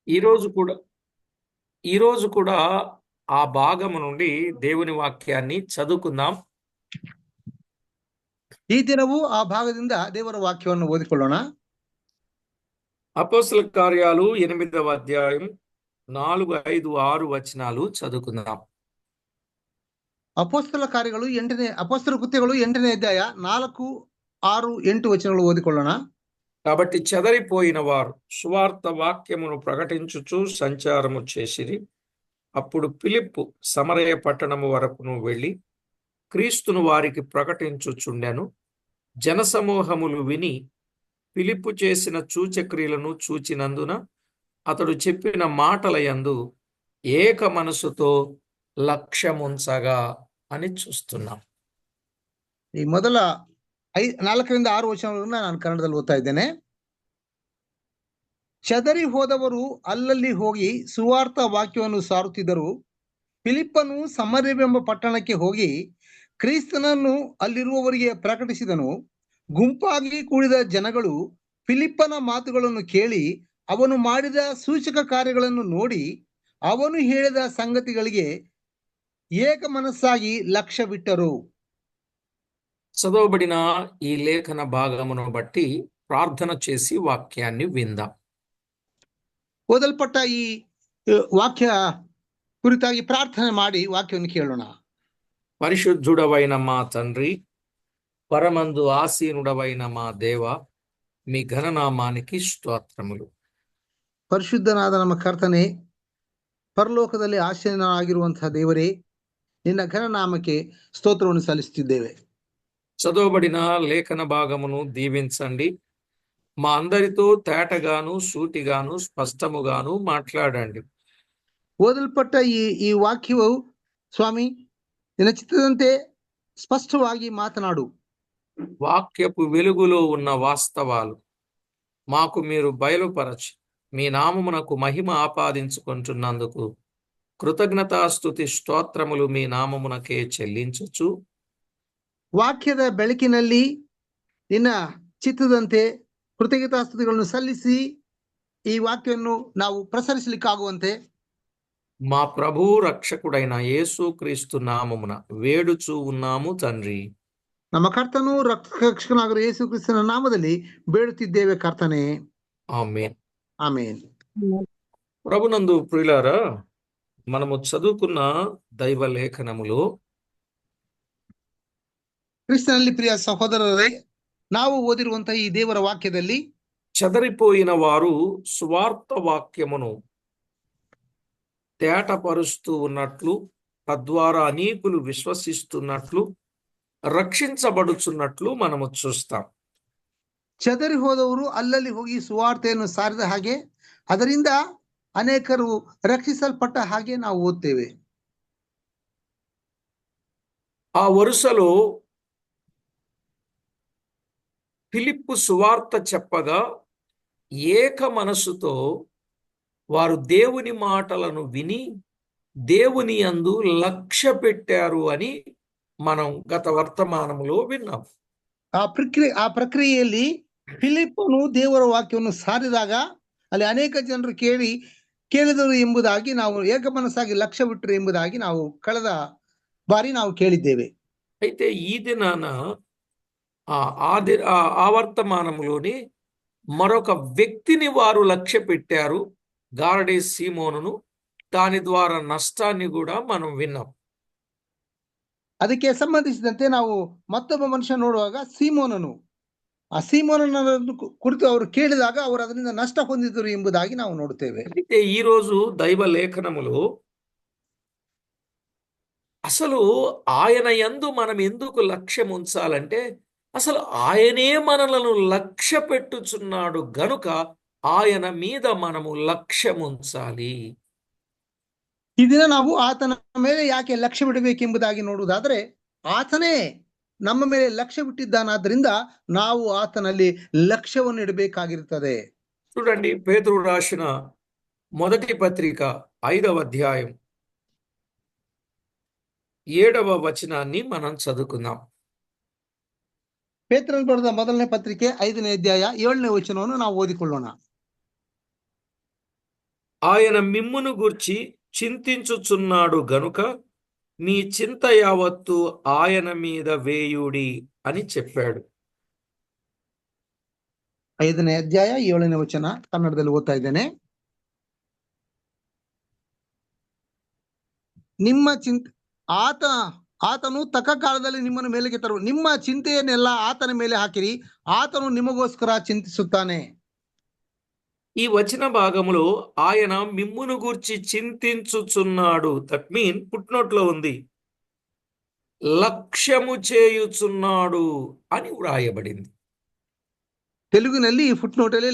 ఈరోజు కూడా ఈరోజు కూడా ఆ భాగము నుండి దేవుని వాక్యాన్ని చదువుకుందాం. ಈ ದಿನವೂ ಆ ಭಾಗದಿಂದ ದೇವರ ವಾಕ್ಯವನ್ನು ಓದಿಕೊಳ್ಳೋಣ. అపోస్తల కార్యాలు 8వ అధ్యాయం 4, 5, 6 వచనాలు చదువుకుందాం. ಅಪೊಸ್ತಲ ಕಾರ್ಯಗಳು ಅಪೊಸ್ತಲ ಕೃತ್ಯಗಳು 8ನೇ ಅಧ್ಯಾಯ 4, 6, 8 ವಚನಗಳು ಓದಿಕೊಳ್ಳೋಣ. కాబట్టి చెదరిపోయిన వారు సువార్త వాక్యమును ప్రకటించుచు సంచారము చేసిరి. అప్పుడు ఫిలిప్పు సమరయ పట్టణము వరకును వెళ్ళి క్రీస్తును వారికి ప్రకటించుచుండెను. జనసమూహములు విని ఫిలిప్పు చేసిన సూచక్రియలను చూచినందున అతడు చెప్పిన మాటల యందు ఏక మనసుతో లక్ష్యముంచగా అని చూస్తున్నాం. ಈ ಮೊದಲ 4ರಿಂದ 6 ವಚನಗಳನ್ನು ನಾನು ಕನ್ನಡದಲ್ಲಿ ಓದ್ತಾ ಇದ್ದೇನೆ. ಚದರಿ ಹೋದವರು ಅಲ್ಲಲ್ಲಿ ಹೋಗಿ ಸುವಾರ್ತ ವಾಕ್ಯವನ್ನು ಸಾರುತ್ತಿದ್ದರು. ಫಿಲಿಪ್ಪನು ಸಮರ್ಯವೆಂಬ ಪಟ್ಟಣಕ್ಕೆ ಹೋಗಿ ಕ್ರಿಸ್ತನನ್ನು ಅಲ್ಲಿರುವವರಿಗೆ ಪ್ರಕಟಿಸಿದನು. ಗುಂಪಾಗಿ ಕೂಡಿದ ಜನಗಳು ಫಿಲಿಪ್ಪನ ಮಾತುಗಳನ್ನು ಕೇಳಿ ಅವನು ಮಾಡಿದ ಸೂಚಕ ಕಾರ್ಯಗಳನ್ನು ನೋಡಿ ಅವನು ಹೇಳಿದ ಸಂಗತಿಗಳಿಗೆ ಏಕ ಮನಸ್ಸಾಗಿ ಲಕ್ಷ್ಯವಿಟ್ಟರು. చదవబడిన ఈ లేఖన భాగమును బట్టి ప్రార్థన చేసి వాక్యాన్ని విందాం. ಓದಲ್ಪಟ್ಟ ಈ ವಾಕ್ಯ ಕುರಿತಾಗಿ ಪ್ರಾರ್ಥನೆ ಮಾಡಿ ವಾಕ್ಯವನ್ನು ಕೇಳೋಣ. పరిశుద్ధుడవైన మా తండ్రి, పరమందు ఆసీనుడవైన మా దేవ, మీ ఘననామానికి స్తోత్రములు. ಪರಿಶುದ್ಧನಾದ ನಮ್ಮ ಕರ್ತನೆ, ಪರಲೋಕದಲ್ಲಿ ಆಸೀನನಾಗಿರುವಂತಹ ದೇವರೇ, ನಿನ್ನ ಘನನಾಮಕ್ಕೆ ಸ್ತೋತ್ರವನ್ನು ಸಲ್ಲಿಸುತ್ತಿದ್ದೇವೆ. చదవబడిన లేఖన భాగమును దీవించండి. మా అందరితో తేటగాను సూటిగాను స్పష్టముగాను మాట్లాడండి. ಓದಲ್ಪಟ್ಟ ಈ ವಾಕ್ಯವು ಸ್ವಾಮಿ ನಿನ್ನ ಚಿತ್ತದಂತೆ ಸ್ಪಷ್ಟವಾಗಿ ಮಾತನಾಡು. వాక్యపు వెలుగులో ఉన్న వాస్తవాలు మాకు మీరు బయలుపరచి మీ నామమునకు మహిమ ఆపాదించుకుంటున్నందుకు కృతజ్ఞతాస్తుతి స్తోత్రములు మీ నామమునకే చెల్లించుచు, ವಾಕ್ಯದ ಬೆಳಕಿನಲ್ಲಿ ನಿನ್ನ ಚಿತ್ತದಂತೆ ಕೃತಜ್ಞತಾಸ್ತುತಿಗಳನ್ನು ಸಲ್ಲಿಸಿ ಈ ವಾಕ್ಯವನ್ನು ನಾವು ಪ್ರಸರಿಸಲಿಕ್ಕಾಗುವಂತೆ మా ప్రభు రక్షకుడైన యేసుక్రీస్తు నామమున వేడుచూ ఉన్నాము తండ్రి. ನಮ್ಮ ಕರ್ತನು ರಕ್ಷಕನಾಗಿರುವ ಯೇಸು ಕ್ರಿಸ್ತನ ನಾಮದಲ್ಲಿ ಬೇಡುತ್ತಿದ್ದೇವೆ ಕರ್ತನೆ. ఆమేన్. ಆಮೇನ್. ప్రభునందు ప్రియులారా, మనము చదువుకున్న దైవ లేఖనములో ಕ್ರಿಸ್ತನಲ್ಲಿ ಪ್ರಿಯ ಸಹೋದರರೇ, ನಾವು ಓದಿರುವಂತಹ ಈ ದೇವರ ವಾಕ್ಯದಲ್ಲಿ చెదరిపోయిన వారు సువార్త వాక్యమును తేటపరుస్తూ ఉన్నట్లు, తద్వారా అనేకులు విశ్వసిస్తున్నట్లు, రక్షించబడుచున్నట్లు మనము చూస్తాం. ಚದರಿ ಹೋದವರು ಅಲ್ಲಲ್ಲಿ ಹೋಗಿ ಸುವಾರ್ತೆಯನ್ನು ಸಾರಿದ ಹಾಗೆ, ಅದರಿಂದ ಅನೇಕರು ರಕ್ಷಿಸಲ್ಪಟ್ಟ ಹಾಗೆ ನಾವು ಓದ್ತೇವೆ. ఆ వరుసలో ఫిలిప్పు సువార్త చెప్పగా ఏక మనసుతో వారు దేవుని మాటలను విని దేవుని యందు లక్ష్య పెట్టారు అని మనం గత వర్తమానములో విన్నాం. ಆ ಪ್ರಕ್ರಿಯೆಯಲ್ಲಿ ಫಿಲಿಪ್ಪನು ದೇವರ ವಾಕ್ಯವನ್ನು ಸಾರಿದಾಗ ಅಲ್ಲಿ ಅನೇಕ ಜನರು ಕೇಳಿದರು ಎಂಬುದಾಗಿ ನಾವು ಏಕಮನಸ್ಸಾಗಿ ಲಕ್ಷ್ಯವಿಟ್ಟರು ಎಂಬುದಾಗಿ ನಾವು ಕಳೆದ ಬಾರಿ ನಾವು ಕೇಳಿದ್ದೇವೆ. అయితే ఈ దినాన ఆ వర్తమానములోని మరొక వ్యక్తిని వారు లక్ష్య పెట్టారు, గారడే సీమోనును. దాని ద్వారా నష్టాన్ని కూడా మనం విన్నాం. ಅದಕ್ಕೆ ಸಂಬಂಧಿಸಿದಂತೆ ನಾವು ಮತ್ತೊಬ್ಬ ಮನುಷ್ಯ ನೋಡುವಾಗ ಆ ಸೀಮೋನನ ಕುರಿತು ಅವರು ಕೇಳಿದಾಗ ಅವರು ಅದರಿಂದ ನಷ್ಟ ಹೊಂದಿದರು ಎಂಬುದಾಗಿ ನಾವು ನೋಡುತ್ತೇವೆ. అయితే ఈ రోజు దైవ లేఖనములో అసలు ఆయన యందు మనం ఎందుకు లక్ష్యం ఉంచాలంటే, అసలు ఆయనే మనలను లక్ష్య పెట్టుచున్నాడు గనుక ఆయన మీద మనము లక్ష్యం ఉంచాలి. ಈ ದಿನ ನಾವು ಆತನ ಮೇಲೆ ಯಾಕೆ ಲಕ್ಷ್ಯವಿಡಬೇಕೆಂಬುದಾಗಿ ನೋಡುವುದಾದರೆ, ಆತನೇ ನಮ್ಮ ಮೇಲೆ ಲಕ್ಷ್ಯವಿಟ್ಟಿದ್ದಾನಾದ್ರಿಂದ ನಾವು ಆತನಲ್ಲಿ ಲಕ್ಷ್ಯವನ್ನು ಇಡಬೇಕಾಗಿರುತ್ತದೆ. చూడండి, పేతురు రాసిన మొదటి పత్రిక 5వ అధ్యాయం 7వ వచనాన్ని మనం చదువుకుందాం. ಪೇತ್ರನು ಬರೆದ ಮೊದಲನೇ ಪತ್ರಿಕೆ 5ನೇ ಅಧ್ಯಾಯ 7ನೇ ವಚನವನ್ನು ನಾವು ಓದಿಕೊಳ್ಳೋಣ. ఆయన మిమ్మును గూర్చి చింతించుచున్నాడు గనుక మీ చింత యావత్తు ఆయన మీద వేయుడి అని చెప్పాడు. 5ನೇ ಅಧ್ಯಾಯ 7ನೇ ವಚನ ಕನ್ನಡದಲ್ಲಿ ಓದ್ತಾ ಇದ್ದೇನೆ. ನಿಮ್ಮ ಆತನು ತಕ್ಕ ಕಾಲದಲ್ಲಿ ನಿಮ್ಮನ್ನು ಮೇಲೆಗೆ ತರುವ ನಿಮ್ಮ ಚಿಂತೆಯನ್ನೆಲ್ಲ ಆತನ ಮೇಲೆ ಹಾಕಿರಿ, ಆತನು ನಿಮಗೋಸ್ಕರ ಚಿಂತಿಸುತ್ತಾನೆ. ఈ వచన భాగములో ఆయన మిమ్మును గూర్చి చింతించుచున్నాడు, దట్ మీన్ పుట్నోట్లో ఉంది, లక్ష్యము చేయుచున్నాడు అని వ్రాయబడింది. ತೆಲುಗಿನಲ್ಲಿ ಈ ಫುಟ್ ನೋಟಲ್ಲಿ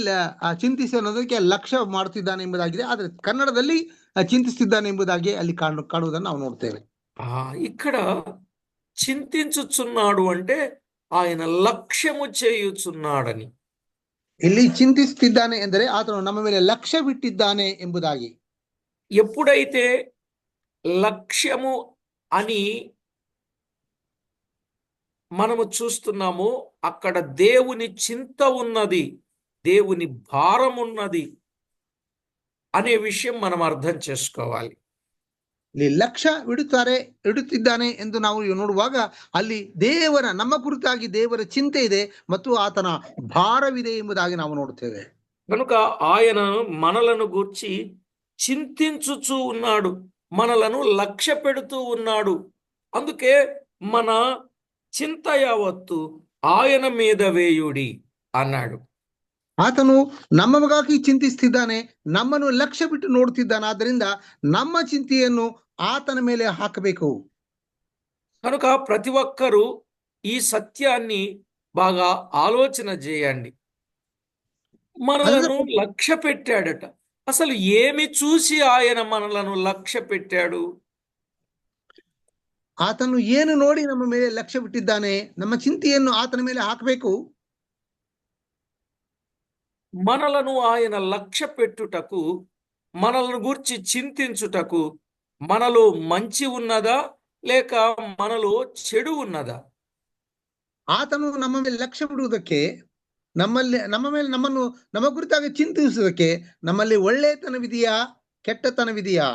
ಚಿಂತಿಸಿ ಅನ್ನೋದಕ್ಕೆ ಲಕ್ಷ್ಯ ಮಾಡುತ್ತಿದ್ದಾನೆ ಎಂಬುದಾಗಿದೆ, ಆದರೆ ಕನ್ನಡದಲ್ಲಿ ಚಿಂತಿಸುತ್ತಿದ್ದಾನೆ ಎಂಬುದಾಗಿ ಅಲ್ಲಿ ಕಾಣುವುದನ್ನು ನಾವು ನೋಡ್ತೇವೆ. ఇక్కడ చింతించుచున్నాడు అంటే ఆయన లక్ష్యము చేయుచున్నాడని. ಇಲ್ಲಿ ಚಿಂತಿಸುತ್ತಿದ್ದಾನೆ ಎಂದರೆ ಆತನು ನಮ್ಮ ಮೇಲೆ ಲಕ್ಷ್ಯವಿಟ್ಟಿದ್ದಾನೆ ಎಂಬುದಾಗಿ. ఎప్పుడైతే లక్ష్యము అని మనము చూస్తున్నామో అక్కడ దేవుని చింత ఉన్నది, దేవుని భారం ఉన్నది అనే విషయం మనం అర్థం చేసుకోవాలి. ಇಲ್ಲಿ ಲಕ್ಷ್ಯ ಇಡುತ್ತಿದ್ದಾನೆ ಎಂದು ನಾವು ನೋಡುವಾಗ ಅಲ್ಲಿ ನಮ್ಮ ಕುರಿತಾಗಿ ದೇವರ ಚಿಂತೆ ಇದೆ ಮತ್ತು ಆತನ ಭಾರವಿದೆ ಎಂಬುದಾಗಿ ನಾವು ನೋಡುತ್ತೇವೆ. కనుక ఆయన మనలను గూర్చి చింతించుచూ ఉన్నాడు, మనలను లక్ష్య పెడుతూ ఉన్నాడు. అందుకే మన చింత యావత్తు ఆయన మీద వేయుడి అన్నాడు. ಆತನು ನಮಗಾಗಿ ಚಿಂತಿಸುತ್ತಿದ್ದಾನೆ, ನಮ್ಮನ್ನು ಲಕ್ಷ್ಯ ಬಿಟ್ಟು ನೋಡುತ್ತಿದ್ದಾನೆ. ಆದ್ದರಿಂದ ನಮ್ಮ ಚಿಂತೆಯನ್ನು ಆತನ ಮೇಲೆ ಹಾಕಬೇಕು. కనుక ప్రతి ఒక్కరూ ఈ సత్యాన్ని బాగా ఆలోచన చేయండి. మనలను లక్ష్య పెట్టాడట. అసలు ఏమి చూసి ఆయన మనలను లక్ష్య పెట్టాడు? ಆತನು ಏನು ನೋಡಿ ನಮ್ಮ ಮೇಲೆ ಲಕ್ಷ್ಯ ಬಿಟ್ಟಿದ್ದಾನೆ? ನಮ್ಮ ಚಿಂತೆಯನ್ನು ಆತನ ಮೇಲೆ ಹಾಕಬೇಕು. మనలను ఆయన లక్ష్య పెట్టుటకు, మనలను గూర్చి చింతించుటకు మనలో మంచి ఉన్నదా లేక మనలో చెడు ఉన్నదా? ಆತನು ನಮ್ಮ ಮೇಲೆ ಲಕ್ಷ್ಯ ಬಿಡುವುದಕ್ಕೆ, ನಮ್ಮ ಕುರಿತಾಗಿ ಚಿಂತಿಸುವುದಕ್ಕೆ ನಮ್ಮಲ್ಲಿ ಒಳ್ಳೆಯತನವಿದೆಯಾ ಕೆಟ್ಟತನವಿದೆಯಾ?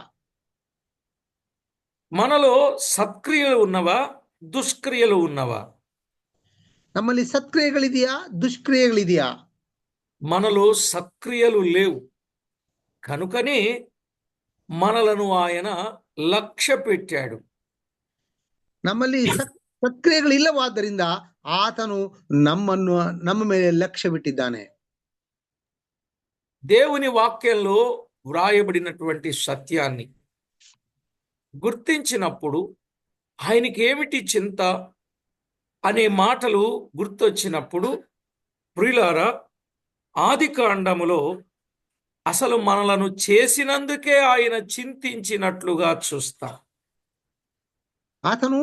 మనలో సత్క్రియలు ఉన్నవా దుష్క్రియలు ఉన్నవా? ನಮ್ಮಲ್ಲಿ ಸತ್ಕ್ರಿಯೆಗಳಿದೆಯಾ ದುಷ್ಕ್ರಿಯೆಗಳಿದೆಯಾ? మనలో సత్క్రియలు లేవు కనుకనే మనలను ఆయన లక్ష్య పెట్టాడు. ನಮ್ಮಲ್ಲಿ ಸತ್ಕ್ರಿಯೆಗಳಿಲ್ಲವಾದ್ದರಿಂದ ಆತನು ನಮ್ಮ ಮೇಲೆ ಲಕ್ಷ್ಯ ಬಿಟ್ಟಿದ್ದಾನೆ. దేవుని వాక్యంలో వ్రాయబడినటువంటి సత్యాన్ని గుర్తించినప్పుడు ఆయనకి ఏమిటి చింత అనే మాటలు గుర్తొచ్చినప్పుడు, ప్రియులారా, ఆదికాండములో అసలు మనలను చేసినందుకే ఆయన చింతించినట్లుగా చూస్తాం. ಆತನು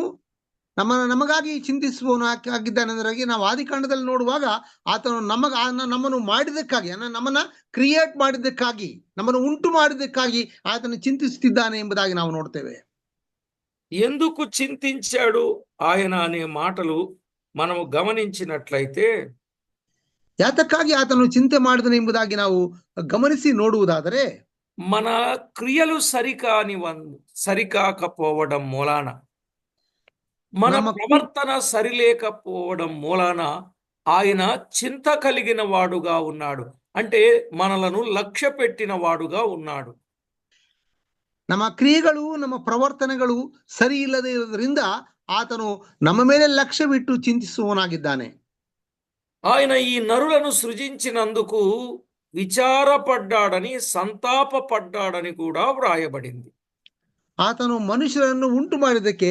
ನಮಗಾಗಿ ಚಿಂತಿಸುವವನಾಗಿದ್ದಾನೆ ಎಂದರೆ ನಾವು ಆದಿಕಾಂಡದಲ್ಲಿ ನೋಡುವಾಗ ಆತನು ನಮ್ಮನ್ನು ಮಾಡಿದ್ದಕ್ಕಾಗಿ, ನಮ್ಮನ್ನ ಕ್ರಿಯೇಟ್ ಮಾಡಿದ್ದಕ್ಕಾಗಿ, ನಮ್ಮನ್ನು ಉಂಟು ಮಾಡಿದ್ದಕ್ಕಾಗಿ ಆತನು ಚಿಂತಿಸುತ್ತಿದ್ದಾನೆ ಎಂಬುದಾಗಿ ನಾವು ನೋಡ್ತೇವೆ. ఎందుకు చింతించాడు ఆయన అనే మాటలు మనము గమనించినట్లయితే, ಯಾತಕ್ಕಾಗಿ ಆತನು ಚಿಂತೆ ಮಾಡಿದನು ಎಂಬುದಾಗಿ ನಾವು ಗಮನಿಸಿ ನೋಡುವುದಾದರೆ, మన క్రియలు సరికాకపోవడం మూలాన, మన ప్రవర్తన సరిలేకపోవడం మూలాన ఆయన చింత కలిగిన వాడుగా ఉన్నాడు. అంటే మనలను లక్ష్య పెట్టిన వాడుగా ఉన్నాడు. ನಮ್ಮ ಕ್ರಿಯೆಗಳು, ನಮ್ಮ ಪ್ರವರ್ತನೆಗಳು ಸರಿ ಇಲ್ಲದೆ ಇರೋದ್ರಿಂದ ಆತನು ನಮ್ಮ ಮೇಲೆ ಲಕ್ಷ್ಯವಿಟ್ಟು ಚಿಂತಿಸುವವನಾಗಿದ್ದಾನೆ. ఆయన ఈ నరులను సృజించినందుకు విచారపడ్డాడని, సంతాపపడ్డాడని కూడా వ్రాయబడింది. ಆತನು ಮನುಷ್ಯರನ್ನು ಉಂಟು ಮಾಡಿದ್ದಕ್ಕೆ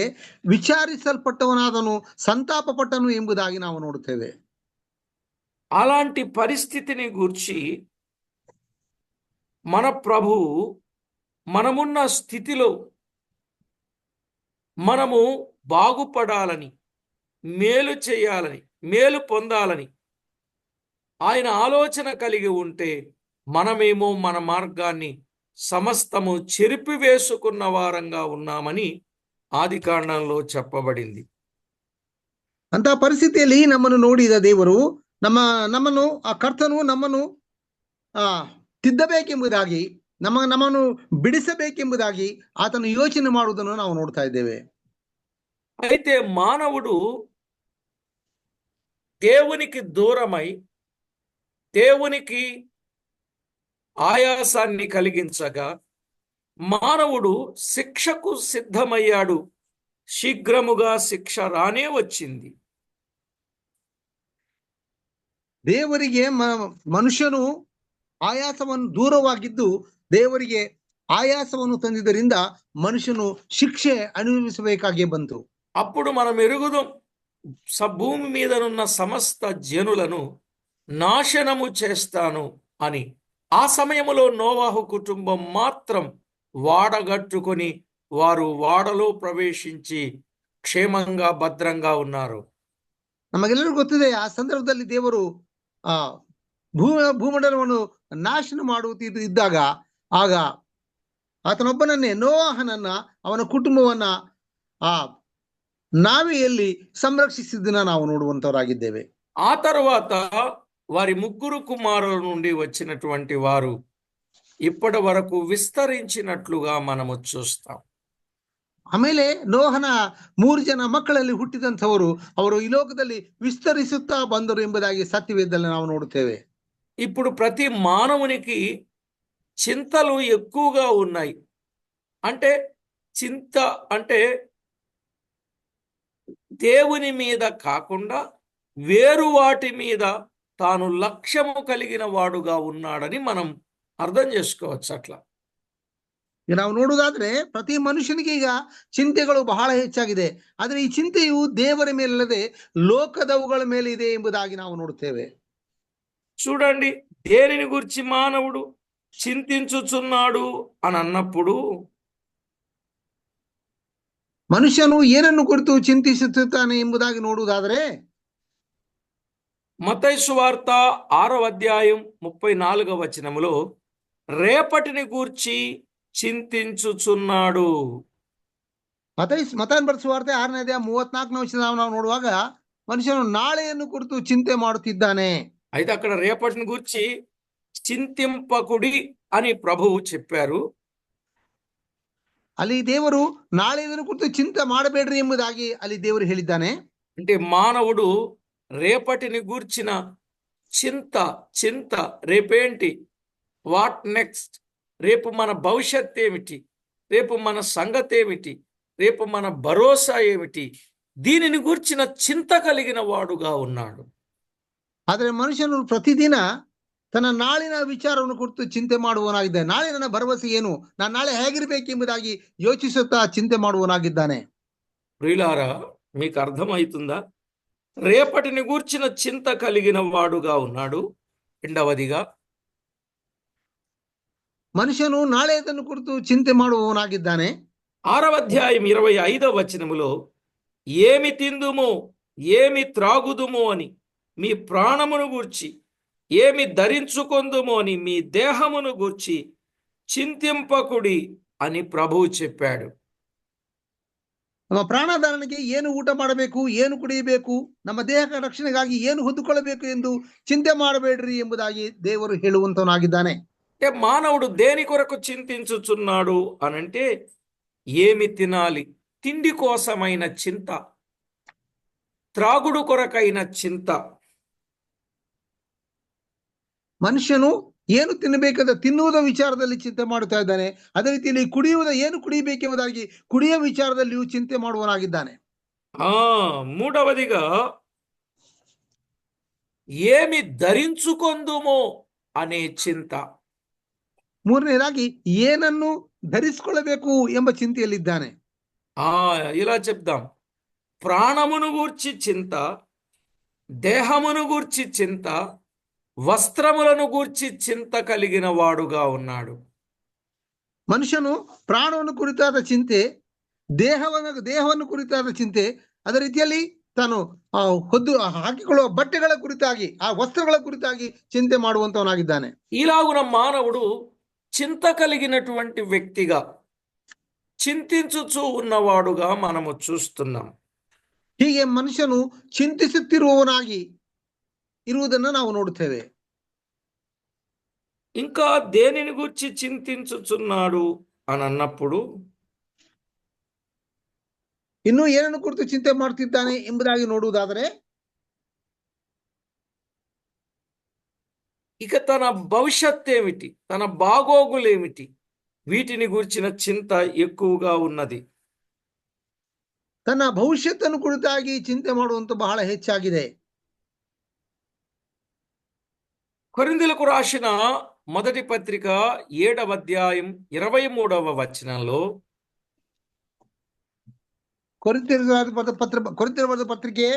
ವಿಚಾರಿಸಲ್ಪಟ್ಟವನಾದನು, ಸಂತಾಪಪಟ್ಟನು ಎಂಬುದಾಗಿ ನಾವು ನೋಡುತ್ತೇವೆ. అలాంటి పరిస్థితిని గూర్చి మన ప్రభువు మనమున్న స్థితిలో మనము బాగుపడాలని, మేలు చేయాలని, మేలు పొందాలని ఆయన ఆలోచన కలిగి ఉంటే, మనమేమో మన మార్గాన్ని సమస్తము చెరిపివేసుకున్న వారంగా ఉన్నామని ఆదికాండంలో చెప్పబడింది. ಅಂತ ಪರಿಸ್ಥಿತಿಯಲ್ಲಿ ನಮ್ಮನ್ನು ನೋಡಿದ ದೇವರು ನಮ್ಮನ್ನು ಆ ಕರ್ತನು ನಮ್ಮನ್ನು ತಿದ್ದಬೇಕೆಂಬುದಾಗಿ ನಮ್ಮನ್ನು ಬಿಡಿಸಬೇಕೆಂಬುದಾಗಿ ಆತನು ಯೋಚನೆ ಮಾಡುವುದನ್ನು ನಾವು ನೋಡ್ತಾ ಇದ್ದೇವೆ. అయితే మానవుడు దేవునికి దూరమై దేవునికి ఆయాసాన్ని కలిగించగా మానవుడు శిక్షకు సిద్ధమయ్యాడు. శీఘ్రముగా శిక్ష రానే వచ్చింది. ದೇವರಿಗೆ ಮನುಷ್ಯನು ಆಯಾಸವನ್ನು ದೂರವಾಗಿದ್ದು ದೇವರಿಗೆ ಆಯಾಸವನ್ನು ತಂದಿದ್ದರಿಂದ ಮನುಷ್ಯನು ಶಿಕ್ಷೆ ಅನುಭವಿಸಬೇಕಾಗಿ ಬಂತು. అప్పుడు మనం ఎరుగుదాం, భూమి మీదనున్న సమస్త జనులను నాశనము చేస్తాను అని. ఆ సమయములో నోవాహు కుటుంబం మాత్రం వాడగట్టుకొని వారు వాడలో ప్రవేశించి క్షేమంగా భద్రంగా ఉన్నారు. ನಮಗೆಲ್ಲರಿಗೂ ಗೊತ್ತಿದೆ, ಆ ಸಂದರ್ಭದಲ್ಲಿ ದೇವರು ಆ ಭೂಮಂಡಲವನ್ನು ನಾಶನ ಮಾಡುತ್ತಿದ್ದಾಗ ಆಗ ಆತನೊಬ್ಬನನ್ನೇ, ನೋವಾಹನನ್ನ, ಅವನ ಕುಟುಂಬವನ್ನ ಆ ನಾವೆಯಲ್ಲಿ సంరక్షిಸಿದ್ದನ್ನ ನಾವು ನೋಡುವಂತವರಾಗಿದ್ದೇವೆ. ఆ తర్వాత వారి ముగ్గురు కుమారుల నుండి వచ్చినటువంటి వారు ఇప్పటి వరకు విస్తరించినట్లుగా మనము చూస్తాం. ಆಮೇಲೆ ನೋಹನ 3 ಜನ ಮಕ್ಕಳಲ್ಲಿ ಹುಟ್ಟಿದಂಥವರು ಅವರು ಈ ಲೋಕದಲ್ಲಿ ವಿಸ್ತರಿಸುತ್ತಾ ಬಂದರು ಎಂಬುದಾಗಿ ಸತ್ಯವೇದದಲ್ಲಿ ನಾವು ನೋಡುತ್ತೇವೆ. ఇప్పుడు ప్రతి మానవునికి చింతలు ఎక్కువగా ఉన్నాయి. అంటే చింత అంటే దేవుని మీద కాకుండా వేరు వాటి మీద తాను లక్ష్యము కలిగిన వాడుగా ఉన్నాడని మనం అర్థం చేసుకోవచ్చు. అట్లా ಈಗ ನಾವು ನೋಡುವುದಾದ್ರೆ ಪ್ರತಿ ಮನುಷ್ಯನಿಗೆ ಈಗ ಚಿಂತೆಗಳು ಬಹಳ ಹೆಚ್ಚಾಗಿದೆ. ಆದರೆ ಈ ಚಿಂತೆಯು ದೇವರ ಮೇಲಲ್ಲದೆ ಲೋಕದವುಗಳ ಮೇಲೆ ಇದೆ ಎಂಬುದಾಗಿ ನಾವು ನೋಡುತ್ತೇವೆ. చూడండి, దేనిని గురించి మానవుడు చింతించుచున్నాడు అని అన్నప్పుడు ಮನುಷ್ಯನು ಏನನ್ನು ಕುರಿತು ಚಿಂತಿಸುತ್ತಾನೆ ಎಂಬುದಾಗಿ ನೋಡುವುದಾದರೆ మత్తయి సువార్త 6వ అధ్యాయం 34వ వచనములో రేపటిని గూర్చి చింతించుచున్నాడు. ಮತ್ತಾಯನ ಬರೆದ ಸುವಾರ್ತೆ 6ನೇ ಅಧ್ಯಾಯ 34ನೇ ವಚನ ನಾವು ನೋಡುವಾಗ ಮನುಷ್ಯನು ನಾಳೆಯನ್ನು ಕುರಿತು ಚಿಂತೆ ಮಾಡುತ್ತಿದ್ದಾನೆ. అయితే అక్కడ రేపటిని గూర్చి చింతింపకుడి అని ప్రభువు చెప్పారు. ಅಲ್ಲಿ ದೇವರು ನಾಳೆಯನ್ನು ಕುರಿತು ಚಿಂತೆ ಮಾಡಬೇಡ್ರಿ ಎಂಬುದಾಗಿ ಅಲ್ಲಿ ದೇವರು ಹೇಳಿದ್ದಾನೆ. అంటే మానవుడు రేపటిని గూర్చిన చింత రేపేంటి, వాట్ నెక్స్ట్, రేపు మన భవిష్యత్ ఏమిటి, రేపు మన సంగతి ఏమిటి, రేపు మన భరోసా ఏమిటి, దీనిని గూర్చిన చింత కలిగిన వాడుగా ఉన్నాడు. ಆದರೆ ಮನುಷ್ಯನು ಪ್ರತಿದಿನ ತನ್ನ ನಾಳಿನ ವಿಚಾರವನ್ನು ಕುರಿತು ಚಿಂತೆ ಮಾಡುವವನಾಗಿದ್ದಾನೆ. ನಾಳೆ ನನ್ನ ಭರವಸೆ ಏನು, ನಾನು ನಾಳೆ ಹೇಗಿರ್ಬೇಕೆಂಬುದಾಗಿ ಯೋಚಿಸುತ್ತಾ ಚಿಂತೆ ಮಾಡುವವನಾಗಿದ್ದಾನೆ. ప్రియులారా, మీకు అర్థమవుతుందా? రేపటిని గూర్చిన చింత కలిగిన వాడుగా ఉన్నాడు. రెండవదిగా ಮನುಷ್ಯನು ನಾಳೆದನ್ನು ಕುರಿತು ಚಿಂತೆ ಮಾಡುವವನಾಗಿದ್ದಾನೆ. 6వ అధ్యాయం 25వ వచనములో ఏమి తిందుమో ఏమి త్రాగుదుమో అని మీ ప్రాణమును గూర్చి, ఏమి ధరించుకొందుమో అని మీ దేహమును గూర్చి చింతింపకుడి అని ప్రభువు చెప్పాడు. ನಮ್ಮ ಪ್ರಾಣಧಾರಣೆಗೆ ಏನು ಊಟ ಮಾಡಬೇಕು, ಏನು ಕುಡಿಯಬೇಕು, ನಮ್ಮ ದೇಹ ರಕ್ಷಣೆಗಾಗಿ ಏನು ಹೊಂದಿಕೊಳ್ಳಬೇಕು ಎಂದು ಚಿಂತೆ ಮಾಡಬೇಡ್ರಿ ಎಂಬುದಾಗಿ ದೇವರು ಹೇಳುವಂತವನಾಗಿದ್ದಾನೆ. అంటే మానవుడు దేని కొరకు చింతించుచున్నాడు అనంటే ఏమి తినాలి, తిండి కోసమైన చింత, త్రాగుడు కొరకైన చింత. ಮನುಷ್ಯನು ಏನು ತಿನ್ನಬೇಕಾದ ತಿನ್ನುವುದ ವಿಚಾರದಲ್ಲಿ ಚಿಂತೆ ಮಾಡುತ್ತಾ ಇದ್ದಾನೆ. ಅದೇ ರೀತಿಯಲ್ಲಿ ಏನು ಕುಡಿಯಬೇಕೆಂಬುದಾಗಿ ಕುಡಿಯ ವಿಚಾರದಲ್ಲಿಯೂ ಚಿಂತೆ ಮಾಡುವನಾಗಿದ್ದಾನೆ. మూడవదిగా ఏమి ధరించుకొందుమో అనే చింత. ಮೂರನೇದಾಗಿ ಏನನ್ನು ಧರಿಸಿಕೊಳ್ಳಬೇಕು ಎಂಬ ಚಿಂತೆಯಲ್ಲಿದ್ದಾನೆ. ఇలా చెప్దాం, ప్రాణమును గూర్చి చింత, దేహమును గూర్చి చింత, వస్త్రములను గూర్చి చింత కలిగిన వాడుగా ఉన్నాడు. ಮನುಷ್ಯನು ಪ್ರಾಣವನ್ನು ಕುರಿತಾದ ಚಿಂತೆ, ದೇಹವನ್ನು ಕುರಿತಾದ ಚಿಂತೆ, ಅದೇ ರೀತಿಯಲ್ಲಿ ತಾನು ಹಾಕಿಕೊಳ್ಳುವ ಬಟ್ಟೆಗಳ ಕುರಿತಾಗಿ, ಆ ವಸ್ತ್ರಗಳ ಕುರಿತಾಗಿ ಚಿಂತೆ ಮಾಡುವಂತವನಾಗಿದ್ದಾನೆ. ఇలాగున మానవుడు చింత కలిగినటువంటి వ్యక్తిగా చింతించుచూ ఉన్నవాడుగా మనము చూస్తున్నాం. ಹೀಗೆ ಮನುಷ್ಯನು ಚಿಂತಿಸುತ್ತಿರುವವನಾಗಿ ಇರುವುದನ್ನು ನಾವು ನೋಡುತ್ತೇವೆ. ఇంకా దేనిని గూర్చి చింతించుచున్నాడు అని అన్నప్పుడు ಇನ್ನು ಏನನ್ನು ಕುರಿತು ಚಿಂತೆ ಮಾಡುತ್ತಿದ್ದಾನೆ ಎಂಬುದಾಗಿ ನೋಡುವುದಾದರೆ ఇక తన భవిష్యత్ ఏమిటి, తన బాగోగులేమిటి, వీటిని గూర్చిన చింత ఎక్కువగా ఉన్నది. ತನ್ನ ಭವಿಷ್ಯತ್ತನ್ನು ಕುರಿತಾಗಿ ಚಿಂತೆ ಮಾಡುವಂತ ಬಹಳ ಹೆಚ್ಚಾಗಿದೆ. కొరింథీయులకు రాసిన మొదటి పత్రిక 7వ అధ్యాయం 23వ వచనంలో ಕೊರಿಂಥೀಯರ ಬರೆದ ಪತ್ರಿಕೆ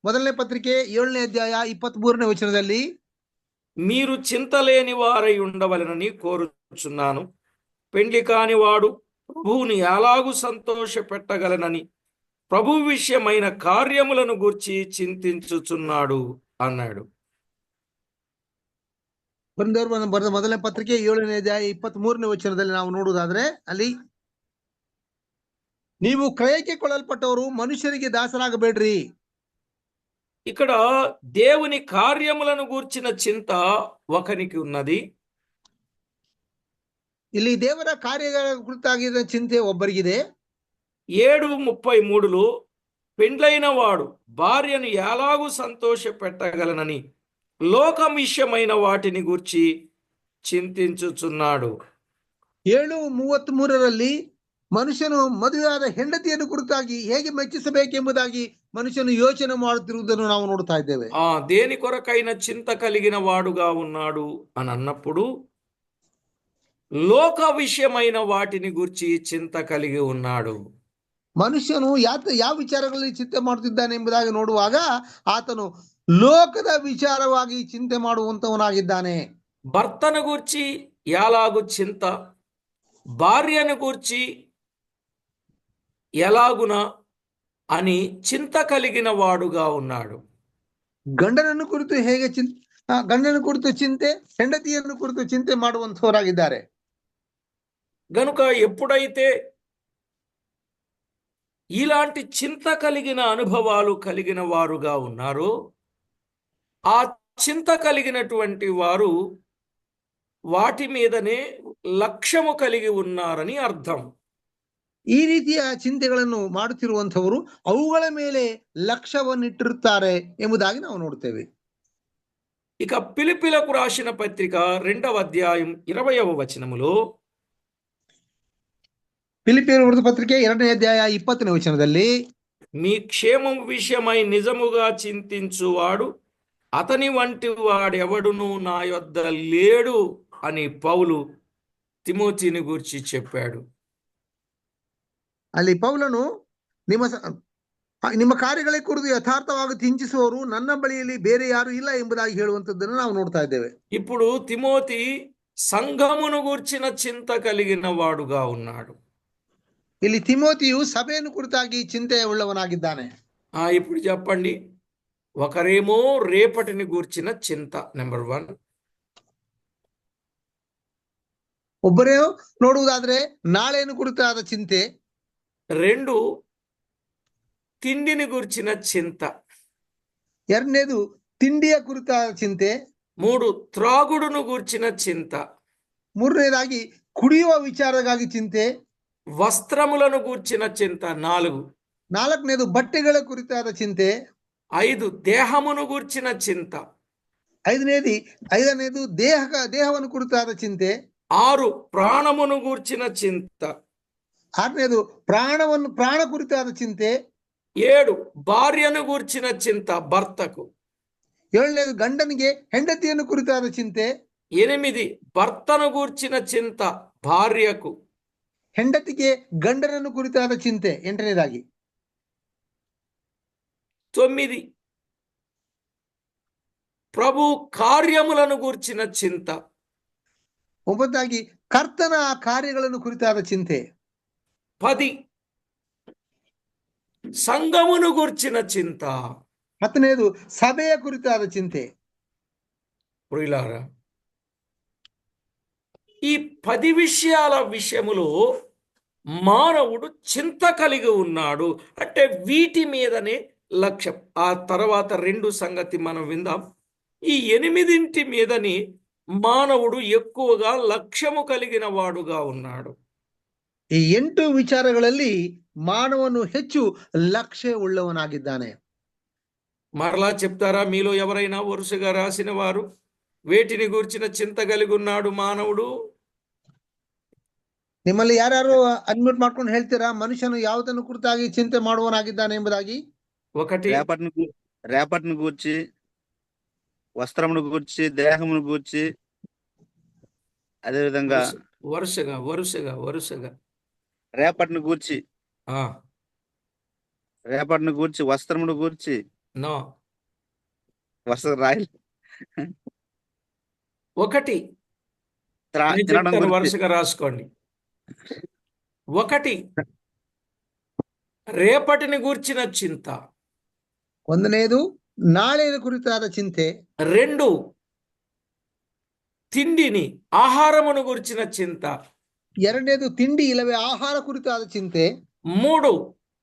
ಮೊದಲನೇ ಪತ್ರಿಕೆ 7ನೇ ಅಧ್ಯಾಯ 23ನೇ ವಚನದಲ್ಲಿ మీరు చింతలేని వారై ఉండవలెనని కోరుచున్నాను. పెండ్లి కానివాడు ప్రభువుని ఎలాగూ సంతోష పెట్టగలనని ప్రభు విషయమైన కార్యములను గూర్చి చింతించుచున్నాడు అన్నాడు. ಕೊರಿಂಥೀಯರು ಬರೆದ ಮೊದಲನೇ ಪತ್ರಿಕೆ 7ನೇ ಅಧ್ಯಾಯ 23ನೇ ವಚನದಲ್ಲಿ ನಾವು ನೋಡುವುದಾದ್ರೆ ಅಲ್ಲಿ ನೀವು ಕ್ರಯಕ್ಕೆ ಕೊಳ್ಳಲ್ಪಟ್ಟವರು ಮನುಷ್ಯರಿಗೆ ದಾಸರಾಗಬೇಡ್ರಿ. ఇక్కడ దేవుని కార్యములను గూర్చిన చింత ఒకనికి ఉన్నది. ಇಲ್ಲಿ ದೇವರ ಕಾರ್ಯಗಳ ಕುರಿತಾಗಿದ್ದ ಚಿಂತೆ ಒಬ್ಬರಿಗಿದೆ. 7:33లో పెండ్లైన వాడు భార్యను ఎలాగూ సంతోష పెట్టగలనని లోకం విషయమైన వాటిని గూర్చి చింతించుచున్నాడు. 7:33ರಲ್ಲಿ ಮನುಷ್ಯನು ಮದುವೆಯಾದ ಹೆಂಡತಿಯನ್ನು ಕುರಿತಾಗಿ ಹೇಗೆ ಮೆಚ್ಚಿಸಬೇಕೆಂಬುದಾಗಿ ಮನುಷ್ಯನು ಯೋಚನೆ ಮಾಡುತ್ತಿರುವುದನ್ನು ನಾವು ನೋಡ್ತಾ ಇದ್ದೇವೆ. దేని కొరకైన చింత కలిగిన వాడుగా ఉన్నాడు అని అన్నప్పుడు లోక విషయమైన వాటిని గూర్చి చింత కలిగి ఉన్నాడు. ಮನುಷ್ಯನು ಯಾವ ವಿಚಾರಗಳಲ್ಲಿ ಚಿಂತೆ ಮಾಡುತ್ತಿದ್ದಾನೆ ಎಂಬುದಾಗಿ ನೋಡುವಾಗ ಆತನು ಲೋಕದ ವಿಚಾರವಾಗಿ ಚಿಂತೆ ಮಾಡುವಂತವನಾಗಿದ್ದಾನೆ. భర్తను గూర్చి ఎలాగు చింత, భార్యను గూర్చి ఎలాగున అని చింత కలిగిన వాడుగా ఉన్నాడు. ಗಂಡನನ್ನು ಕುರಿತು ಗಂಡನ ಕುರಿತು ಚಿಂತೆ, ಹೆಂಡತಿಯನ್ನು ಕುರಿತು ಚಿಂತೆ ಮಾಡುವಂತವರಾಗಿದ್ದಾರೆ. గనుక ఎప్పుడైతే ఇలాంటి చింత కలిగిన అనుభవాలు కలిగిన వారుగా ఉన్నారో ఆ చింత కలిగినటువంటి వారు వాటి మీదనే లక్ష్యము కలిగి ఉన్నారని అర్థం. ಈ ರೀತಿಯ ಚಿಂತೆಗಳನ್ನು ಮಾಡುತ್ತಿರುವಂತವರು ಅವುಗಳ ಮೇಲೆ ಲಕ್ಷ್ಯವನ್ನಿಟ್ಟಿರುತ್ತಾರೆ ಎಂಬುದಾಗಿ ನಾವು ನೋಡ್ತೇವೆ. ఇక ఫిలిప్పీలకు రాసిన పత్రిక 2వ అధ్యాయం 20వ వచనములో ಫಿಲಿಪ್ಪಿಯರ ಬರೆದ ಪತ್ರಿಕೆ 2ನೇ ಅಧ್ಯಾಯ 20ನೇ ವಚನದಲ್ಲಿ మీ క్షేమం విషయమై నిజముగా చింతించువాడు అతని వంటి వాడెవడును నా యొద్ద లేడు అని పౌలు తిమోతిని గూర్చి చెప్పాడు. ಅಲ್ಲಿ ಪೌಲನು ನಿಮ್ಮ ಕಾರ್ಯಗಳ ಕುರಿತು ಯಥಾರ್ಥವಾಗಿ ಚಿಂತಿಸುವವರು ನನ್ನ ಬಳಿಯಲ್ಲಿ ಬೇರೆ ಯಾರು ಇಲ್ಲ ಎಂಬುದಾಗಿ ಹೇಳುವಂತದ್ದನ್ನು ನಾವು ನೋಡ್ತಾ ಇದ್ದೇವೆ. ఇప్పుడు తిమోతి సంఘమును గూర్చిన చింత కలిగిన వాడుగా ఉన్నాడు. ಇಲ್ಲಿ ತಿಮೋತಿಯು ಸಭೆಯನ್ನು ಕುರಿತಾಗಿ ಚಿಂತೆ ಉಳ್ಳವನಾಗಿದ್ದಾನೆ. ఇప్పుడు చెప్పండి, ఒకరేమో రేపటిని గూర్చిన చింత నెంబర్ 1, ಒಬ್ಬರೇ ನೋಡುವುದಾದ್ರೆ ನಾಳೆಯನ್ನು ಕುರಿತಾದ ಚಿಂತೆ, 2 తిండిని గూర్చిన చింత, ಎರಡನೇದು ತಿಂಡಿಯ ಕುರಿತಾದ ಚಿಂತೆ, 3 త్రాగుడును గూర్చిన చింత, ಮೂರನೇದಾಗಿ ಕುಡಿಯುವ ವಿಚಾರವಾಗಿ ಚಿಂತೆ, వస్త్రములను గూర్చిన చింత 4, ನಾಲ್ಕನೇದು ಬಟ್ಟೆಗಳ ಕುರಿತಾದ ಚಿಂತೆ, 5 దేహమును గూర్చిన చింత, ಐದನೇದು ದೇಹವನ್ನು ಕುರಿತಾದ ಚಿಂತೆ, 6 ప్రాణమును గూర్చిన చింత, ಆರನೇದು ಪ್ರಾಣ ಕುರಿತಾದ ಚಿಂತೆ, 7 భార్యను గూర్చిన చింత భర్తకు, ಏಳನೇದು ಗಂಡನಿಗೆ ಹೆಂಡತಿಯನ್ನು ಕುರಿತಾದ ಚಿಂತೆ, 8 భర్తను గూర్చిన చింత భార్యకు, ಹೆಂಡತಿಗೆ ಗಂಡನನ್ನು ಕುರಿತಾದ ಚಿಂತೆ, ಎಂಟನೇದಾಗಿ 9 ప్రభు కార్యములను గూర్చిన చింత, 9 ಕರ್ತನ ಕಾರ್ಯಗಳನ್ನು ಕುರಿತಾದ ಚಿಂತೆ, 10 సంఘమును గూర్చిన చింత. 10ನೇದು ಸಭೆಯ ಕುರಿತಾದ ಚಿಂತೆ. ప్రియులారా, ఈ 10 విషయాల విషయములో మానవుడు చింత కలిగి ఉన్నాడు అంటే వీటి మీదనే లక్ష్యం. ఆ తర్వాత 2 సంగతి మనం విందాం. ఈ 8 మీదని మానవుడు ఎక్కువగా లక్ష్యము కలిగిన వాడుగా ఉన్నాడు. ಈ 8 ವಿಚಾರಗಳಲ್ಲಿ ಮಾನವನು ಹೆಚ್ಚು ಲಕ್ಷ್ಯ ಉಳ್ಳವನಾಗಿದ್ದಾನೆ. మరలా చెప్తారా మీలో ఎవరైనా వరుసగా రాసిన వారు? వేటిని గూర్చిన చింత కలిగి ఉన్నాడు మానవుడు? ನಿಮ್ಮಲ್ಲಿ ಯಾರ್ಯಾರು ಅನ್ಮ್ಯೂಟ್ ಮಾಡ್ಕೊಂಡು ಹೇಳ್ತೀರಾ ಮನುಷ್ಯನು ಯಾವುದನ್ನು ಕುರಿತಾಗಿ ಚಿಂತೆ ಮಾಡುವವನಾಗಿದ್ದಾನೆ ಎಂಬುದಾಗಿ? ఒకటి, రేపటిని గూర్చి, వస్త్రమును గూర్చి, దేహమును గూర్చి, అదే విధంగా వరుసగా వరుసగా వరుసగా రేపటిని గూర్చి, ఆ రేపటిని గూర్చి, వస్త్రమును గూర్చి, నో వస్త్ర రాయలు ఒకటి నేను తినడం చెప్తాను, గురించి, వరుసగా రాసుకోండి. ఒకటి, రేపటిని గూర్చిన చింత. ಒಂದನೇದು ನಾಳೆಯ ಕುರಿತಾದ ಚಿಂತೆ. రెండు, తిండిని ఆహారమును గూర్చిన చింత. ಎರಡನೇದು ತಿಂಡಿ ಇಲ್ಲವೇ ಆಹಾರ ಕುರಿತಾದ ಚಿಂತೆ. మూడు,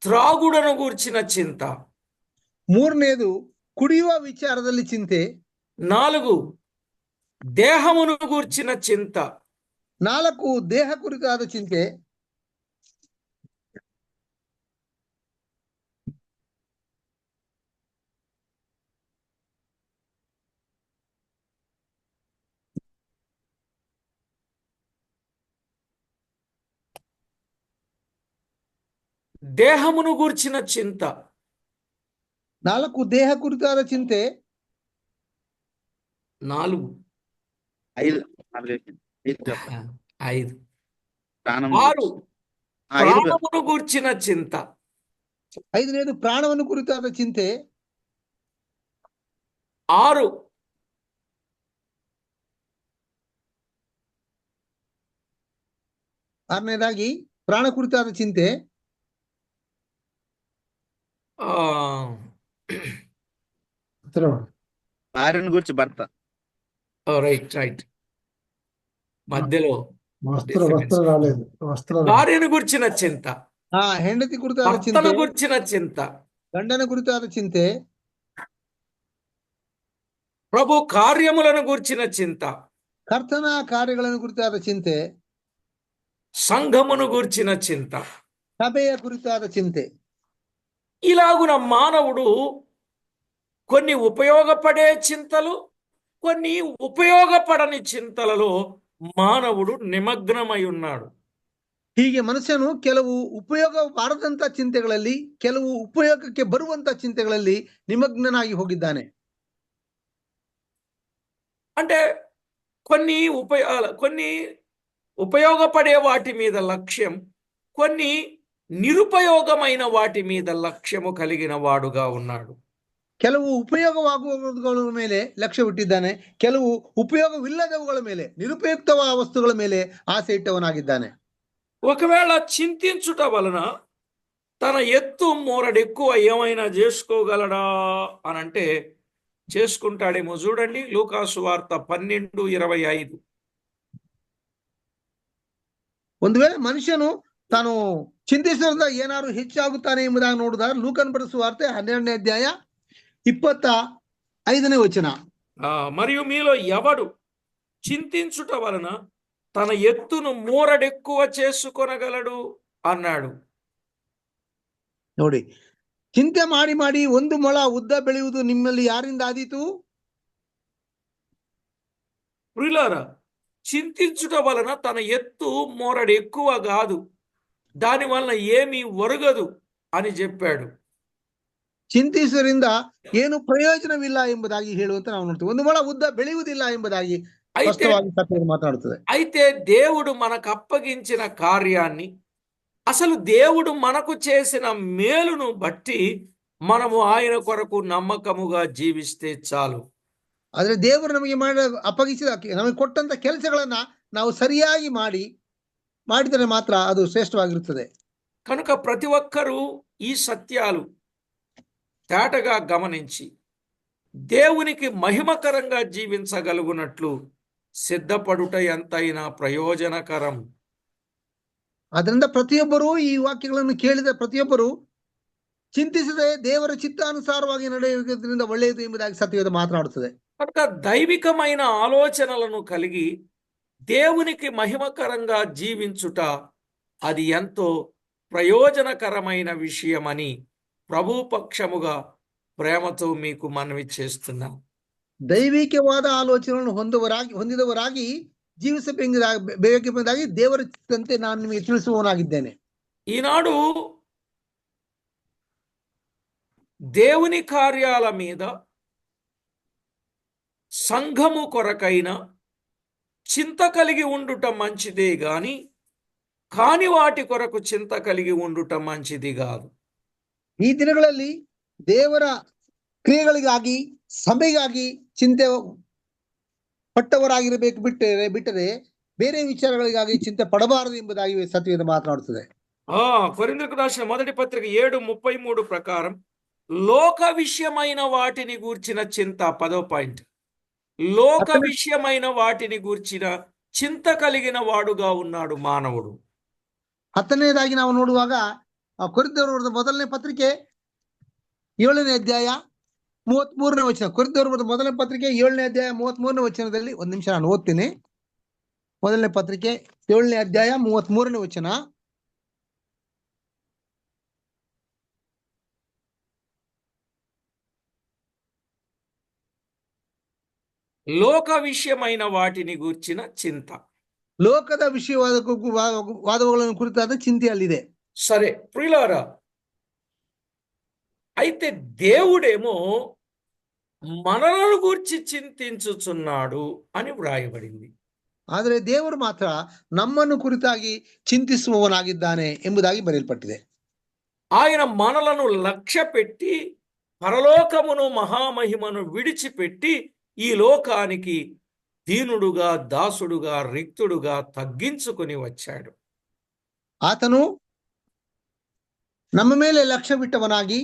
త్రాగుడను గూర్చిన చింత. ಮೂರನೇದು ಕುಡಿಯುವ ವಿಚಾರದಲ್ಲಿ ಚಿಂತೆ. నాలుగు, దేహమును గూర్చిన చింత. ನಾಲ್ಕು ದೇಹ ಕುರಿತಾದ ಚಿಂತೆ. దేహమును గూర్చిన చింత. ನಾಲ್ಕು ದೇಹ ಕುರಿತಾದ ಚಿಂತೆ. నాలుగు, ఐదు ఐదు చెప్పండి. ఐదు. ప్రాణం ఆరు, ఐదు ప్రాణమును గూర్చిన చింత. ಐದನೇದು ಪ್ರಾಣವನ್ನು ಕುರಿತಾದ ಚಿಂತೆ. ఆరు, ಆರನೇದಾಗಿ ಪ್ರಾಣ ಕುರಿತಾದ ಚಿಂತೆ. ఆ, భార్యను గురించి భర్త. రైట్ రైట్, మధ్యలో వస్త్ర రాలేదు. భార్యను గుర్చిన చింత, ಹೆಂಡತಿ ಕುರಿತಾದ భర్తను ಚಿಂತೆ. గుర్చిన చింత, ಗಂಡನ ಕುರಿತಾದ ಚಿಂತೆ. ప్రభు కార్యములను గూర్చిన చింత, ಕರ್ತನ ಕಾರ್ಯಗಳನ್ನು ಕುರಿತಾದ ಚಿಂತೆ. సంఘమును గూర్చిన చింత. ಸಭೆಯ ಕುರಿತಾದ ಚಿಂತೆ. ఇలాగున మానవుడు కొన్ని ఉపయోగపడే చింతలు, కొన్ని ఉపయోగపడని చింతలలో మానవుడు నిమగ్నమై ఉన్నాడు. ಹೀಗೆ ಮನುಷ್ಯನು ಕೆಲವು ಉಪಯೋಗ ಬಾರದಂತ ಚಿಂತೆಗಳಲ್ಲಿ, ಕೆಲವು ಉಪಯೋಗಕ್ಕೆ ಬರುವಂತ ಚಿಂತೆಗಳಲ್ಲಿ ನಿಮಗ್ನನಾಗಿ ಹೋಗಿದ್ದಾನೆ. అంటే కొన్ని ఉపయోగపడే వాటి మీద లక్ష్యం, కొన్ని నిరుపయోగమైన వాటి మీద లక్ష్యము కలిగిన వాడుగా ఉన్నాడు. ಕೆಲವು ಉಪಯೋಗವಾಗುವವುಗಳ ಮೇಲೆ ಲಕ್ಷ್ಯವಿಟ್ಟಿದ್ದಾನೆ, ಕೆಲವು ಉಪಯೋಗವಿಲ್ಲದವುಗಳ ಮೇಲೆ, ನಿರುಪಯುಕ್ತ ವಸ್ತುಗಳ ಮೇಲೆ ಆಸೆ ಇಟ್ಟವನಾಗಿದ್ದಾನೆ. ఒకవేళ చింతించుట వలన తన ఎత్తు మోరడెక్కువ ఏమైనా చేసుకోగలడా అనంటే చేసుకుంటాడేమో. చూడండి లూకాసు వార్త 12:25. ಒಂದು ವೇಳೆ ಮನುಷ್ಯನು ತಾನು ಚಿಂತಿಸಿದ ಏನಾದ್ರು ಹೆಚ್ಚಾಗುತ್ತಾನೆ ಎಂಬುದಾಗಿ ನೋಡಿದಾಗ ಲೂಕನ್ ಬರೆಸುವ ವಾರ್ತೆ 12ನೇ ಅಧ್ಯಾಯ 25ನೇ ವಚನ. మరియు మీలో ఎవడు చింతించుట వలన తన ఎత్తును మోరడెక్కువ చేసుకొనగలడు అన్నాడు. ನೋಡಿ, ಚಿಂತೆ ಮಾಡಿ ಮಾಡಿ 1 ಮೊಳ ಉದ್ದ ಬೆಳೆಯುವುದು ನಿಮ್ಮಲ್ಲಿ ಯಾರಿಂದ ಆದೀತು? ప్రియులారా, చింతించుట వలన తన ఎత్తు మోరడు ఎక్కువ కాదు, దాని వలన ఏమీ ఒరగదు అని చెప్పాడు. ಚಿಂತಿಸುವುದರಿಂದ ಏನು ಪ್ರಯೋಜನವಿಲ್ಲ ಎಂಬುದಾಗಿ ಹೇಳುವಂತ ನಾವು ನೋಡ್ತೀವಿ. 1 ಮೊಳ ಉದ್ದ ಬೆಳೆಯುವುದಿಲ್ಲ ಎಂಬುದಾಗಿ ಸ್ಪಷ್ಟವಾಗಿ ಸತ್ಯವು ಮಾತನಾಡುತ್ತದೆ. అయితే దేవుడు మనకు అప్పగించిన కార్యాన్ని, అసలు దేవుడు మనకు చేసిన మేలును బట్టి మనము ఆయన కొరకు నమ్మకముగా జీవిస్తే చాలు. ಆದ್ರೆ ದೇವರು ನಮಗೆ ಅಪ್ಪಗಿಸಿದ, ನಮಗೆ ಕೊಟ್ಟಂತ ಕೆಲಸಗಳನ್ನ ನಾವು ಸರಿಯಾಗಿ ಮಾಡಿದರೆ ಮಾತ್ರ ಅದು ಶ್ರೇಷ್ಠವಾಗಿರುತ್ತದೆ. కనుక ప్రతి ఒక్కరూ ఈ సత్యాలు తేటగా గమనించి దేవునికి మహిమకరంగా జీవించగలుగునట్లు సిద్ధపడుట ఎంతైనా ప్రయోజనకరం. ಅದರಿಂದ ಪ್ರತಿಯೊಬ್ಬರು ಈ ವಾಕ್ಯಗಳನ್ನು ಕೇಳಿದ ಪ್ರತಿಯೊಬ್ಬರು ಚಿಂತಿಸದೆ ದೇವರ ಚಿತ್ತಾನುಸಾರವಾಗಿ ನಡೆಯುವುದರಿಂದ ಒಳ್ಳೆಯದು ಎಂಬುದಾಗಿ ಸತ್ಯವೇದ ಮಾತನಾಡುತ್ತದೆ. కనుక దైవికమైన ఆలోచనలను కలిగి దేవునికి మహిమకరంగా జీవించుట అది ఎంతో ప్రయోజనకరమైన విషయమని ప్రభుపక్షముగా ప్రేమతో మీకు మనవి చేస్తున్నాం. ದೈವಿಕವಾದ ಆಲೋಚನೆಯನ್ನು ಹೊಂದಿದವರಾಗಿ ಜೀವಿಸಬೇಕೆಂಬುದಾಗಿ ದೇವರ ಚಿತ್ತದಂತೆ ನಾನು ನಿಮಗೆ ತಿಳಿಸುವವನಾಗಿದ್ದೇನೆ. ఈనాడు దేవుని కార్యాల మీద సంఘము కొరకైన చింత కలిగి ఉండుట మంచిదే గాని కాని వాటి కొరకు చింత కలిగి ఉండుట మంచిది కాదు. ಈ ದಿನಗಳಲ್ಲಿ ದೇವರ ಕ್ರಿಯೆಗಳಿಗಾಗಿ ಸಭೆಗಾಗಿ ಚಿಂತೆ ಪಟ್ಟವರಾಗಿರಬೇಕು ಬಿಟ್ಟರೆ ಬೇರೆ ವಿಚಾರಗಳಿಗಾಗಿ ಚಿಂತೆ ಪಡಬಾರದು ಎಂಬುದಾಗಿ ಸತ್ಯವೇದ ಮಾತನಾಡುತ್ತದೆ. కొరింథీయులకు రాసిన మొదటి పత్రిక 7:33 ప్రకారం లోక విషయమైన వాటిని గూర్చిన చింత 10వ పాయింట్. లోక విషయమైన వాటిని గూర్చిన చింత కలిగిన వాడుగా ఉన్నాడు మానవుడు. 10ನೇದಾಗಿ ನಾವು ನೋಡುವಾಗ ಕೊರಿಂಥದವರ ಮೊದಲನೇ ಪತ್ರಿಕೆ 7ನೇ ಅಧ್ಯಾಯ 33ನೇ ವಚನ. ಕೊರಿಂಥದವರ ಮೊದಲನೇ ಪತ್ರಿಕೆ 7ನೇ ಅಧ್ಯಾಯ 33ನೇ ವಚನದಲ್ಲಿ, ಒಂದು ನಿಮಿಷ ನಾನು ಓದ್ತೀನಿ. ಮೊದಲನೇ ಪತ್ರಿಕೆ 7ನೇ ಅಧ್ಯಾಯ 33ನೇ ವಚನ. లోక విషయమైన వాటిని గూర్చిన చింత. ಲೋಕದ ವಾದಗಳನ್ನು ಕುರಿತಾದ ಚಿಂತೆ ಅಲ್ಲಿದೆ. సరే ప్రియులారా, అయితే దేవుడేమో మనలను గూర్చి చింతించుచున్నాడు అని వ్రాయబడింది. ಆದರೆ ದೇವರು ಮಾತ್ರ ನಮ್ಮನ್ನು ಕುರಿತಾಗಿ ಚಿಂತಿಸುವವನಾಗಿದ್ದಾನೆ ಎಂಬುದಾಗಿ ಬರೆಯಲ್ಪಟ್ಟಿದೆ. ఆయన మనలను లక్ష్య పెట్టి పరలోకమును మహామహిమను విడిచిపెట్టి ఈ లోకానికి దీనుడుగా దాసుడుగా రిక్తుడుగా తగ్గించుకొని వచ్చాడు. ಆತನು ನಮ್ಮ ಮೇಲೆ ಲಕ್ಷ್ಯವಿಟ್ಟವನಾಗಿ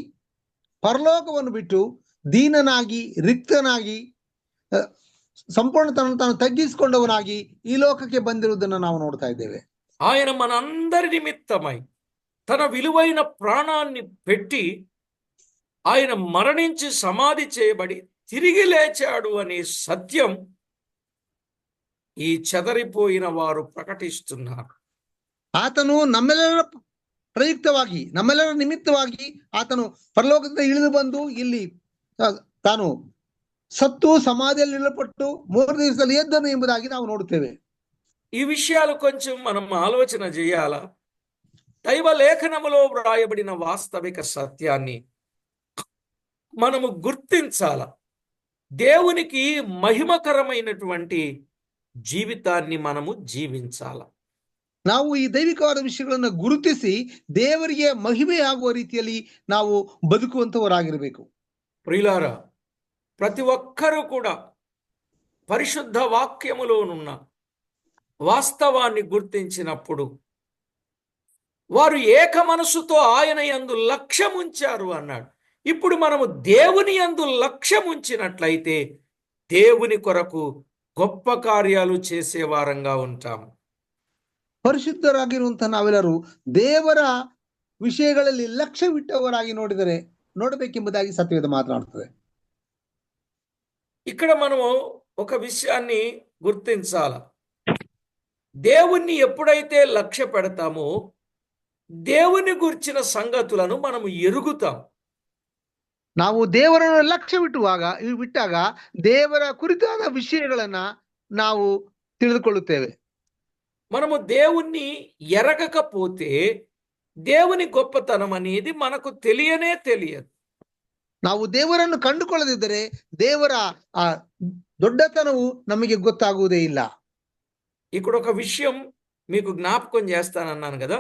ಪರಲೋಕವನ್ನು ಬಿಟ್ಟು ದೀನನಾಗಿ ರಿಕ್ತನಾಗಿ ಸಂಪೂರ್ಣ ತಾನು ತಗ್ಗಿಸಿಕೊಂಡವನಾಗಿ ಈ ಲೋಕಕ್ಕೆ ಬಂದಿರುವುದನ್ನು ನಾವು ನೋಡ್ತಾ ಇದ್ದೇವೆ. ఆయన మనందరి నిమిత్తమై తన విలువైన ప్రాణాన్ని పెట్టి ఆయన మరణించి సమాధి చేయబడి తిరిగి లేచాడు అనే సత్యం ఈ చెదరిపోయిన వారు ప్రకటిస్తున్నారు. ಆತನು ನಮ್ಮೆಲ್ಲರ ಪ್ರಯುಕ್ತವಾಗಿ, ನಮ್ಮೆಲ್ಲರ ನಿಮಿತ್ತವಾಗಿ ಆತನು ಪರಲೋಕದಿಂದ ಇಳಿದು ಬಂದು ಇಲ್ಲಿ ತಾನು ಸತ್ತು ಸಮಾಧಿಯಲ್ಲಿ ಇಳಪಟ್ಟು 3 ದಿವಸದಲ್ಲಿ ಎದ್ದನು ಎಂಬುದಾಗಿ ನಾವು ನೋಡುತ್ತೇವೆ. ఈ విషయాలు కొంచెం మనం ఆలోచన చేయాలా? దైవ లేఖనములో వ్రాయబడిన వాస్తవిక సత్యాన్ని మనము గుర్తించాల. దేవునికి మహిమకరమైనటువంటి జీవితాన్ని మనము జీవించాల. ನಾವು ಈ ದೈವಿಕವಾದ ವಿಷಯಗಳನ್ನು ಗುರುತಿಸಿ ದೇವರಿಗೆ ಮಹಿಮೆ ಆಗುವ ರೀತಿಯಲ್ಲಿ ನಾವು ಬದುಕುವಂತವರಾಗಿರಬೇಕು. ప్రియులారా, ప్రతి ఒక్కరూ కూడా పరిశుద్ధ వాక్యములోనున్న వాస్తవాన్ని గుర్తించినప్పుడు వారు ఏక మనసుతో ఆయన యందు లక్ష్యముంచారు అన్నాడు. ఇప్పుడు మనము దేవుని యందు లక్ష్యముంచినట్లయితే దేవుని కొరకు గొప్ప కార్యాలు చేసేవారంగా ఉంటాము. ಪರಿಶುದ್ಧರಾಗಿರುವಂತಹ ನಾವೆಲ್ಲರೂ ದೇವರ ವಿಷಯಗಳಲ್ಲಿ ಲಕ್ಷ್ಯವಿಟ್ಟವರಾಗಿ ನೋಡಬೇಕೆಂಬುದಾಗಿ ಸತ್ಯವೇದ ಮಾತನಾಡುತ್ತದೆ. ఇక్కడ మనము ఒక విషయాన్ని గుర్తించాల. దేవుణ్ణి ఎప్పుడైతే లక్ష్య పెడతామో దేవుని గురించిన సంగతులను మనము ఎరుగుతాం. ನಾವು ದೇವರನ್ನು ಬಿಟ್ಟಾಗ ದೇವರ ಕುರಿತಾದ ವಿಷಯಗಳನ್ನ ನಾವು ತಿಳಿದುಕೊಳ್ಳುತ್ತೇವೆ. మనము దేవుణ్ణి ఎరగకపోతే దేవుని గొప్పతనం అనేది మనకు తెలియదు. ನಾವು ದೇವರನ್ನು ಕಂಡುಕೊಳ್ಳದಿದ್ದರೆ ದೇವರ ಆ ದೊಡ್ಡತನವು ನಮಗೆ ಗೊತ್ತಾಗುವುದೇ ಇಲ್ಲ. ఇక్కడ ఒక విషయం మీకు జ్ఞాపకం చేస్తానన్నాను కదా,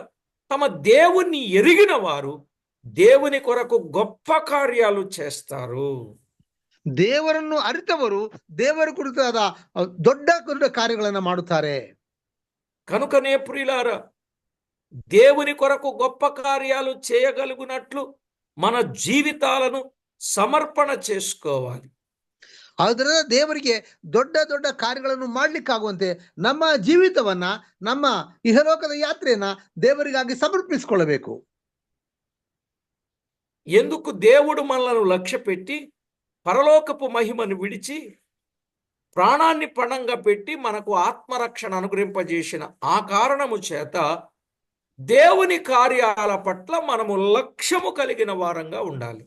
తమ దేవుణ్ణి ఎరిగిన వారు దేవుని కొరకు గొప్ప కార్యాలు చేస్తారు. ದೇವರನ್ನು ಅರಿತವರು ದೇವರ ಕುರಿತಾದ ದೊಡ್ಡ ಕಾರ್ಯಗಳನ್ನು ಮಾಡುತ್ತಾರೆ. కనుకనే ప్రియులారా, దేవుని కొరకు గొప్ప కార్యాలు చేయగలుగునట్లు మన జీవితాలను సమర్పణ చేసుకోవాలి. ಆದ್ದರಿಂದ ದೇವರಿಗೆ ದೊಡ್ಡ ಕಾರ್ಯಗಳನ್ನು ಮಾಡ್ಲಿಕ್ಕಾಗುವಂತೆ ನಮ್ಮ ಜೀವಿತವನ್ನ, ನಮ್ಮ ಇಹಲೋಕದ ಯಾತ್ರೆಯನ್ನ ದೇವರಿಗಾಗಿ ಸಮರ್ಪಿಸಿಕೊಳ್ಳಬೇಕು. ఎందుకు దేవుడు మనలను లక్ష్య పెట్టి పరలోకపు మహిమను విడిచి ప్రాణాన్ని పణంగా పెట్టి మనకు ఆత్మరక్షణ అనుగ్రహింపజేసిన ఆ కారణము చేత దేవుని కార్యాల పట్ల మనము లక్ష్యము కలిగిన వారంగా ఉండాలి.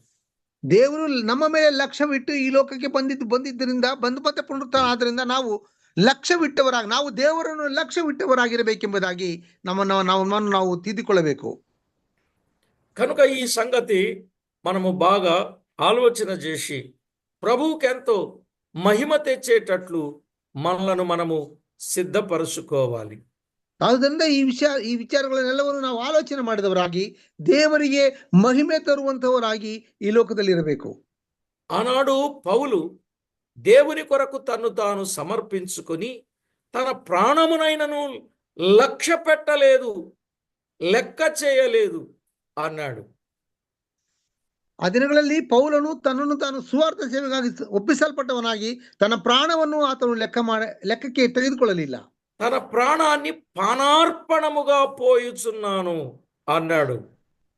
ದೇವರು ನಮ್ಮ ಮೇಲೆ ಲಕ್ಷ್ಯವಿಟ್ಟು ಈ ಲೋಕಕ್ಕೆ ಬಂದಿದ್ದರಿಂದ ಬಂದು ಮತ್ತೆ ಪುನರುತ್ಥಾನದಿಂದ ನಾವು ಲಕ್ಷ್ಯವಿಟ್ಟವರಾಗಿ, ನಾವು ದೇವರನ್ನು ಲಕ್ಷ್ಯವಿಟ್ಟವರಾಗಿರಬೇಕೆಂಬುದಾಗಿ ನಮ್ಮನ್ನು ನಾವು ತಿದ್ದಿಕೊಳ್ಳಬೇಕು. కనుక ఈ సంగతి మనము బాగా ఆలోచన చేసి ప్రభువుకెంతో మహిమ తెచ్చేటట్లు మనలను మనము సిద్ధపరచుకోవాలి. ಆದ್ದರಿಂದ ಈ ವಿಚಾರಗಳನ್ನೆಲ್ಲವನ್ನು ನಾವು ಆಲೋಚನೆ ಮಾಡಿದವರಾಗಿ ದೇವರಿಗೆ ಮಹಿಮೆ ತರುವಂತವರಾಗಿ ಈ ಲೋಕದಲ್ಲಿ ಇರಬೇಕು. ఆనాడు పౌలు దేవుని కొరకు తన్ను తాను సమర్పించుకొని తన ప్రాణమునైనను లక్ష్య పెట్టలేదు, లెక్క చేయలేదు అన్నాడు. ಆ ದಿನಗಳಲ್ಲಿ ಪೌಲನು ತನ್ನನ್ನು ತಾನು ಸುವಾರ್ಥ ಸೇವೆಗಾಗಿ ಒಪ್ಪಿಸಲ್ಪಟ್ಟವನಾಗಿ ತನ್ನ ಪ್ರಾಣವನ್ನು ಆತನು ಲೆಕ್ಕಕ್ಕೆ ತೆಗೆದುಕೊಳ್ಳಲಿಲ್ಲ. తన ప్రాణాన్ని పానార్పణముగా పోయుచున్నాను అన్నాడు.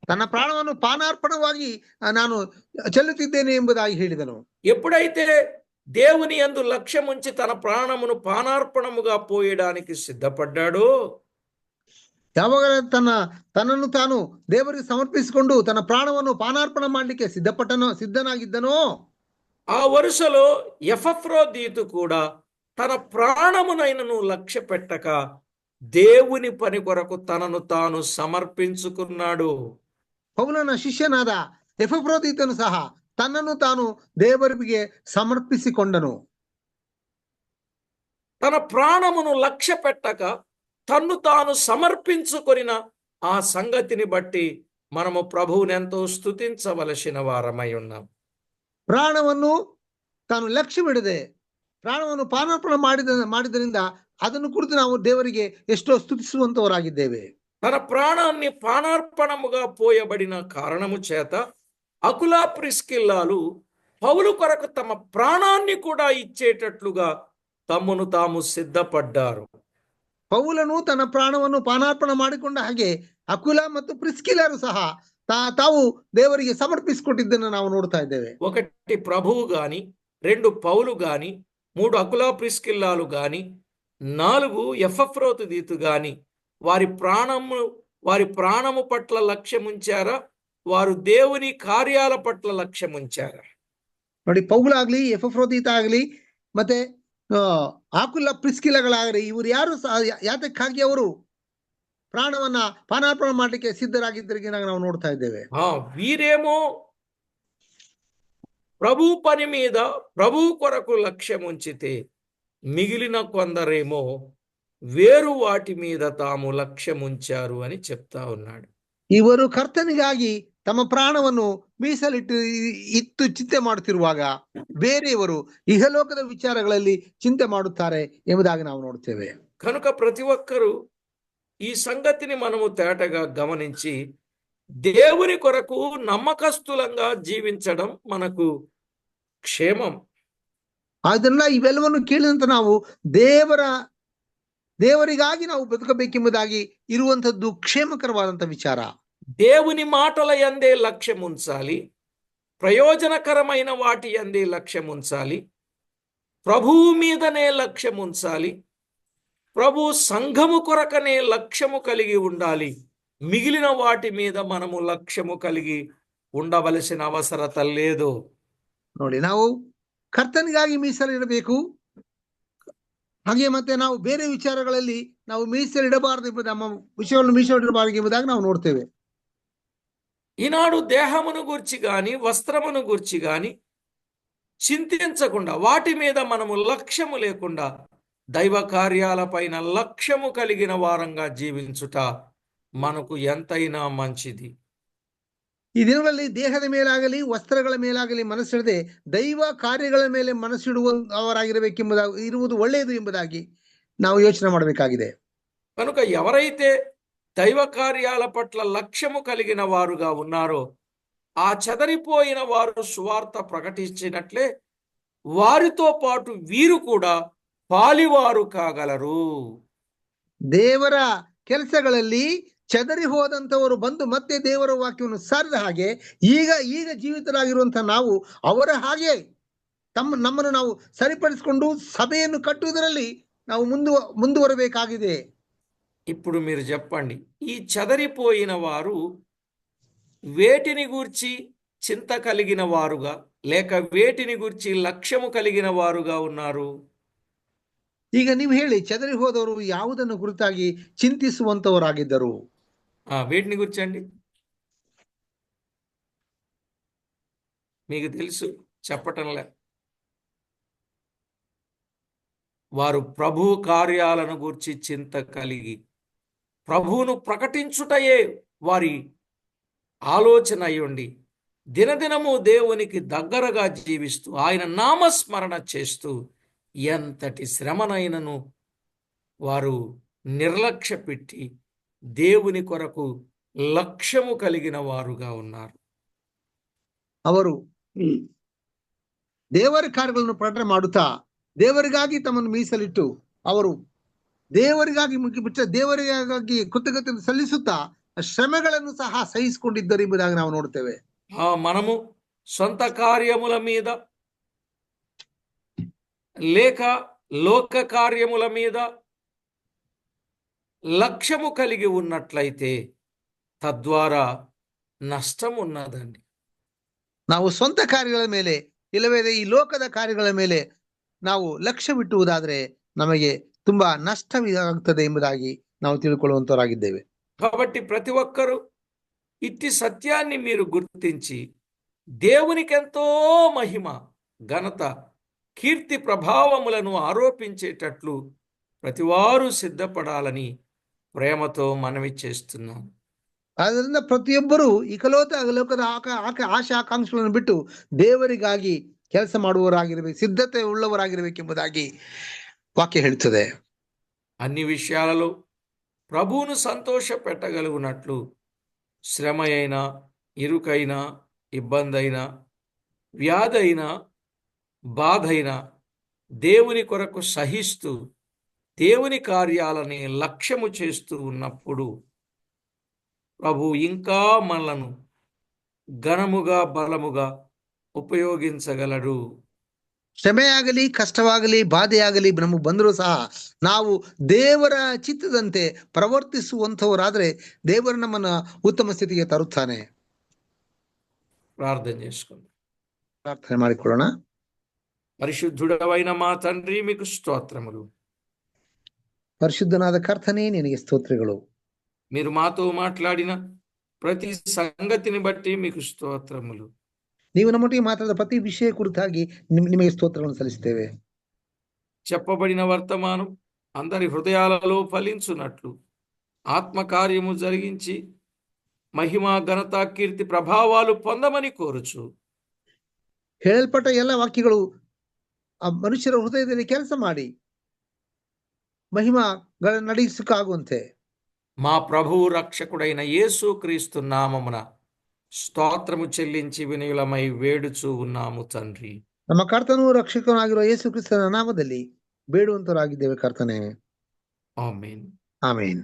ತನ್ನ ಪ್ರಾಣವನ್ನು ಪಾನಾರ್ಪಣವಾಗಿ ನಾನು ಚೆಲ್ಲುತ್ತಿದ್ದೇನೆ ಎಂಬುದಾಗಿ ಹೇಳಿದನು. ఎప్పుడైతే దేవుని యందు లక్ష్యముంచి తన ప్రాణమును పానార్పణముగా పోయడానికి సిద్ధపడ్డాడో, ಯಾವಾಗ ತನ್ನನ್ನು ತಾನು ದೇವರಿಗೆ ಸಮರ್ಪಿಸಿಕೊಂಡು ತನ್ನ ಪ್ರಾಣವನ್ನು ಪಾನಾರ್ಪಣ ಮಾಡಲಿಕ್ಕೆ ಸಿದ್ಧನಾಗಿದ್ದನೋ, ఆ వరుసలో ఎపఫ్రోదీతు కూడా తన ప్రాణమునైనను లక్ష్య పెట్టక దేవుని పని కొరకు తనను తాను సమర్పించుకున్నాడు. ಪೌಲನ ಶಿಷ್ಯನಾದ ಎಪಫ್ರೋದಿತನು ಸಹ ತನ್ನನ್ನು ತಾನು ದೇವರಿಗೆ ಸಮರ್ಪಿಸಿಕೊಂಡನು. తన ప్రాణమును లక్ష్య పెట్టక తన్ను తాను సమర్పించుకొనిన ఆ సంగతిని బట్టి మనము ప్రభువుని ఎంతో స్తుతించవలసిన వారమై ఉన్నాం. ಪ್ರಾಣವನ್ನು ತಾನು ಲಕ್ಷ್ಯವಿಡದೆ ಪ್ರಾಣವನ್ನು ಪಾನಾರ್ಪಣ ಮಾಡಿದ್ದರಿಂದ ಅದನ್ನು ಕುರಿತು ನಾವು ದೇವರಿಗೆ ಎಷ್ಟೋ ಸ್ತುತಿಸುವಂತವರಾಗಿದ್ದೇವೆ. తన ప్రాణాన్ని పానార్పణముగా పోయబడిన కారణము చేత అకులా ప్రిస్కిల్లాలు పౌలు కొరకు తమ ప్రాణాన్ని కూడా ఇచ్చేటట్లుగా తమ్మును తాము సిద్ధపడ్డారు. ಪೌಲನು ತನ್ನ ಪ್ರಾಣವನ್ನು ಪಾನಾರ್ಪಣ ಮಾಡಿಕೊಂಡ ಹಾಗೆ ಅಕುಲ ಮತ್ತು ಪ್ರಿಸ್ಕಿಲರು ಸಹ ತಾವು ದೇವರಿಗೆ ಸಮರ್ಪಿಸಿಕೊಟ್ಟಿದ್ದನ್ನು ನಾವು ನೋಡ್ತಾ ಇದ್ದೇವೆ. ఒకటి ప్రభువు గాని, 2 పౌలు గాని, 3 అకులా ప్రిస్కిల్లాలు గాని, 4 ఎపఫ్రోదితు గాని వారి ప్రాణము పట్ల లక్ష్యముంచారా? వారు దేవుని కార్యాల పట్ల లక్ష్యముంచారా? ನೋಡಿ, ಪೌಲಾಗ್ಲಿ, ಎಪಫ್ರೋದಿತ ಆಗಲಿ ಮತ್ತೆ ಆಕುಲ ಪ್ರಿಸ್ಕಿಲಗಳಾಗಲಿ, ಇವರು ಯಾರು ಯಾತಕ್ಕಾಗಿ ಅವರು ಪ್ರಾಣವನ್ನ ಪಾನಾರ್ಪಣ ಮಾಡಲಿಕ್ಕೆ ಸಿದ್ಧರಾಗಿದ್ದರಿಗೆ ನಾವು ನೋಡ್ತಾ ಇದ್ದೇವೆ. వీరేమో ప్రభు పని మీద ప్రభు కొరకు లక్ష్యముంచితే, మిగిలిన కొందరేమో వేరు వాటి మీద తాము లక్ష్యముంచారు అని చెప్తా ఉన్నాడు. ಇವರು ಕರ್ತನಿಗಾಗಿ ತಮ್ಮ ಪ್ರಾಣವನ್ನು ಇತ್ತು ಚಿಂತೆ ಮಾಡುತ್ತಿರುವಾಗ ಬೇರೆಯವರು ಇಹಲೋಕದ ವಿಚಾರಗಳಲ್ಲಿ ಚಿಂತೆ ಮಾಡುತ್ತಾರೆ ಎಂಬುದಾಗಿ ನಾವು ನೋಡ್ತೇವೆ. కనుక ప్రతి ఒక్కరూ ఈ సంగతిని మనము తేటగా గమనించి దేవుని కొరకు నమ్మకస్తులంగా జీవించడం మనకు క్షేమం. ಅದನ್ನ ಇವೆಲ್ಲವನ್ನು ಕೇಳಿದಂತ ನಾವು ದೇವರಿಗಾಗಿ ನಾವು ಬದುಕಬೇಕೆಂಬುದಾಗಿ ಇರುವಂತದ್ದು ಕ್ಷೇಮಕರವಾದಂತ ವಿಚಾರ. దేవుని మాటల యందే లక్ష్యం ఉంచాలి, ప్రయోజనకరమైన వాటి యందే లక్ష్యం ఉంచాలి, ప్రభువు మీదనే లక్ష్యం ఉంచాలి, ప్రభు సంఘము కొరకనే లక్ష్యము కలిగి ఉండాలి. మిగిలిన వాటి మీద మనము లక్ష్యము కలిగి ఉండవలసిన అవసరత లేదు. ನೋಡಿ, ನಾವು ಕರ್ತನಿಗಾಗಿ ಮೀಸಲಿಡಬೇಕು, ಹಾಗೆ ಮತ್ತೆ ನಾವು ಬೇರೆ ವಿಚಾರಗಳಲ್ಲಿ ನಾವು ಮೀಸಲಿಡಬಾರದು ಎಂಬುದು, ನಮ್ಮ ವಿಷಯವನ್ನು ಮೀಸಲಿಡಬಾರದು ಎಂಬುದಾಗಿ ನಾವು ನೋಡ್ತೇವೆ. ఈనాడు దేహమును గురించి గాని, వస్త్రమును గురించి గాని చింతించకుండా, వాటి మీద మనము లక్ష్యము లేకుండా దైవ కార్యాలపైన లక్ష్యము కలిగిన వారంగా జీవించుట మనకు ఎంతైనా మంచిది. ಈ ದಿನಗಳಲ್ಲಿ ದೇಹದ ಮೇಲಾಗಲಿ ವಸ್ತ್ರಗಳ ಮೇಲಾಗಲಿ ಮನಸ್ಸಿಡದೆ ದೈವ ಕಾರ್ಯಗಳ ಮೇಲೆ ಇರುವುದು ಒಳ್ಳೆಯದು ಎಂಬುದಾಗಿ ನಾವು ಯೋಚನೆ ಮಾಡಬೇಕಾಗಿದೆ. కనుక ఎవరైతే దైవ కార్యాల పట్ల లక్ష్యము కలిగిన వారుగా ఉన్నారో, ఆ చెదరిపోయిన వారు సువార్త ప్రకటించినట్లే వారితో పాటు వీరు కూడా పాలివారు కాగలరు. ದೇವರ ಕೆಲಸಗಳಲ್ಲಿ ಚದರಿ ಹೋದಂತವರು ಬಂದು ಮತ್ತೆ ದೇವರ ವಾಕ್ಯವನ್ನು ಸಾರಿದ ಹಾಗೆ ಈಗ ಜೀವಿತರಾಗಿರುವಂತಹ ನಾವು ಅವರ ಹಾಗೆ ನಮ್ಮನ್ನು ನಾವು ಸರಿಪಡಿಸಿಕೊಂಡು ಸಭೆಯನ್ನು ಕಟ್ಟುವುದರಲ್ಲಿ ನಾವು ಮುಂದುವರಬೇಕಾಗಿದೆ. ఇప్పుడు మీరు చెప్పండి, ఈ చెదరిపోయిన వారు వేటిని గూర్చి చింత కలిగిన వారుగా లేక వేటిని గూర్చి లక్ష్యము కలిగిన వారుగా ఉన్నారు? ಈಗ ನೀವು ಹೇಳಿ, ಚದರಿ ಹೋದವರು ಯಾವುದನ್ನು ಕುರಿತಾಗಿ ಚಿಂತಿಸುವಂತವರಾಗಿದ್ದರು? వేటిని గురించి అండి? మీకు తెలుసు, చెప్పటంలే. వారు ప్రభు కార్యాలను గూర్చి చింత కలిగి ప్రభువును ప్రకటించుటయే వారి ఆలోచన అయ్యుండి దినదినము దేవునికి దగ్గరగా జీవిస్తూ ఆయన నామస్మరణ చేస్తూ ఎంతటి శ్రమనైనను వారు నిర్లక్ష్య పెట్టి దేవుని కొరకు లక్ష్యము కలిగిన వారుగా ఉన్నారు. ಅವರು ದೇವರ ಕಾರ್ಯಗಳನ್ನು ಪ್ರಕಟಣೆ ಮಾಡುತ್ತಾ ದೇವರಿಗಾಗಿ ತಮ್ಮನ್ನು ಮೀಸಲಿಟ್ಟು ಅವರು ದೇವರಿಗಾಗಿ ದೇವರಿಗಾಗಿ ಕೃತಜ್ಞತೆಯನ್ನು ಸಲ್ಲಿಸುತ್ತಾ ಶ್ರಮೆಗಳನ್ನು ಸಹ ಸಹಿಸಿಕೊಂಡಿದ್ದರು ಎಂಬುದಾಗಿ ನಾವು ನೋಡ್ತೇವೆ. మనము సొంత కార్యముల మీద లేక లోక కార్యముల మీద లక్ష్యము కలిగి ఉన్నట్లయితే తద్వారా నష్టం ఉన్నదండి. ನಾವು ಸ್ವಂತ ಕಾರ್ಯಗಳ ಮೇಲೆ ಇಲ್ಲವೇ ಈ ಲೋಕದ ಕಾರ್ಯಗಳ ಮೇಲೆ ನಾವು ಲಕ್ಷ್ಯವಿಟ್ಟುವುದಾದ್ರೆ ನಮಗೆ ತುಂಬಾ ನಷ್ಟವಾಗುತ್ತದೆ ಎಂಬುದಾಗಿ ನಾವು ತಿಳ್ಕೊಳ್ಳುವಂತವರಾಗಿದ್ದೇವೆ. కాబట్టి ప్రతి ఒక్కరూ ఇట్టి సత్యాన్ని మీరు గుర్తించి దేవునికి ఎంతో మహిమ, ఘనత, కీర్తి ప్రభావములను ఆరోపించేటట్లు ప్రతివారు సిద్ధపడాలని ప్రేమతో మనవి చేస్తున్నాను. ಆದ್ದರಿಂದ ಪ್ರತಿಯೊಬ್ಬರು ಲೋಕದ ಆಶಾ ಆಕಾಂಕ್ಷೆಗಳನ್ನು ಬಿಟ್ಟು ದೇವರಿಗಾಗಿ ಕೆಲಸ ಮಾಡುವವರಾಗಿರ್ಬೇಕು, ಸಿದ್ಧತೆ ಉಳ್ಳವರಾಗಿರ್ಬೇಕೆಂಬುದಾಗಿ ವಾಕ್ಯ ಹೇಳ್ತದೆ. అన్ని విషయాలలో ప్రభువును సంతోష పెట్టగలుగునట్లు శ్రమ అయినా, ఇరుకైనా, ఇబ్బందైనా, వ్యాధైనా, బాధైనా దేవుని కొరకు సహిస్తూ దేవుని కార్యాలని లక్ష్యము చేస్తూ ఉన్నప్పుడు ప్రభు ఇంకా మనలను ఘనముగా బలముగా ఉపయోగించగలడు. ಶ್ರಮೆಯಾಗಲಿ, ಕಷ್ಟವಾಗಲಿ, ಬಾಧೆಯಾಗಲಿ ನಮಗೆ ಬಂದರೂ ಸಹ ನಾವು ದೇವರ ಚಿತ್ತದಂತೆ ಪ್ರವರ್ತಿಸುವಂತವರಾದ್ರೆ ದೇವರು ನಮ್ಮನ್ನ ಉತ್ತಮ ಸ್ಥಿತಿಗೆ ತರುತ್ತಾನೆ. ప్రార్థన చేసుకుందాం. ಪ್ರಾರ್ಥನೆ ಮಾಡಿಕೊಳ್ಳೋಣ. పరిశుద్ధుడవైన మా తండ్రి, మీకు స్తోత్రములు. ಪರಿಶುದ್ಧನಾದ ಕರ್ತನೇ, ನಿನಗೆ ಸ್ತೋತ್ರಗಳು. మీరు మాతో మాట్లాడిన ప్రతి సంగతిని బట్టి మీకు స్తోత్రములు. ನೀವು ನಮ್ಮೊಟ್ಟಿಗೆ ಮಾತಾಡಿದ ಪ್ರತಿ ವಿಷಯ ಕುರಿತಾಗಿ ನಿಮಗೆ ಸ್ತೋತ್ರಗಳನ್ನು ಸಲ್ಲಿಸುತ್ತೇವೆ. చెప్పబడిన వర్తమానం అందరి హృదయాలలో ఫలించునట్లు ఆత్మకార్యము జరిగించి మహిమా, ఘనత, కీర్తి, ప్రభావాలు పొందమని కోరుచు ಹೇಳಲ್ಪಟ್ಟ ಎಲ್ಲ ವಾಕ್ಯಗಳು ಆ ಮನುಷ್ಯರ ಹೃದಯದಲ್ಲಿ ಕೆಲಸ ಮಾಡಿ ಮಹಿಮಗಳ ನಡೆಸಕ್ಕಾಗುವಂತೆ మా ప్రభువు రక్షకుడైన యేసు క్రీస్తు నామమున స్తోత్రము చెల్లించి వినయులమై వేడుచూ ఉన్నాము తండ్రి. ನಮ್ಮ ಕರ್ತನೂ ರಕ್ಷಕನಾಗಿರುವ ಯೇಸು ಕ್ರಿಸ್ತನ ನಾಮದಲ್ಲಿ ಬೇಡುವಂತರಾಗಿದ್ದೇವೆ ಕರ್ತನೆ. ಆಮೆನ್. ಆಮೇನ್.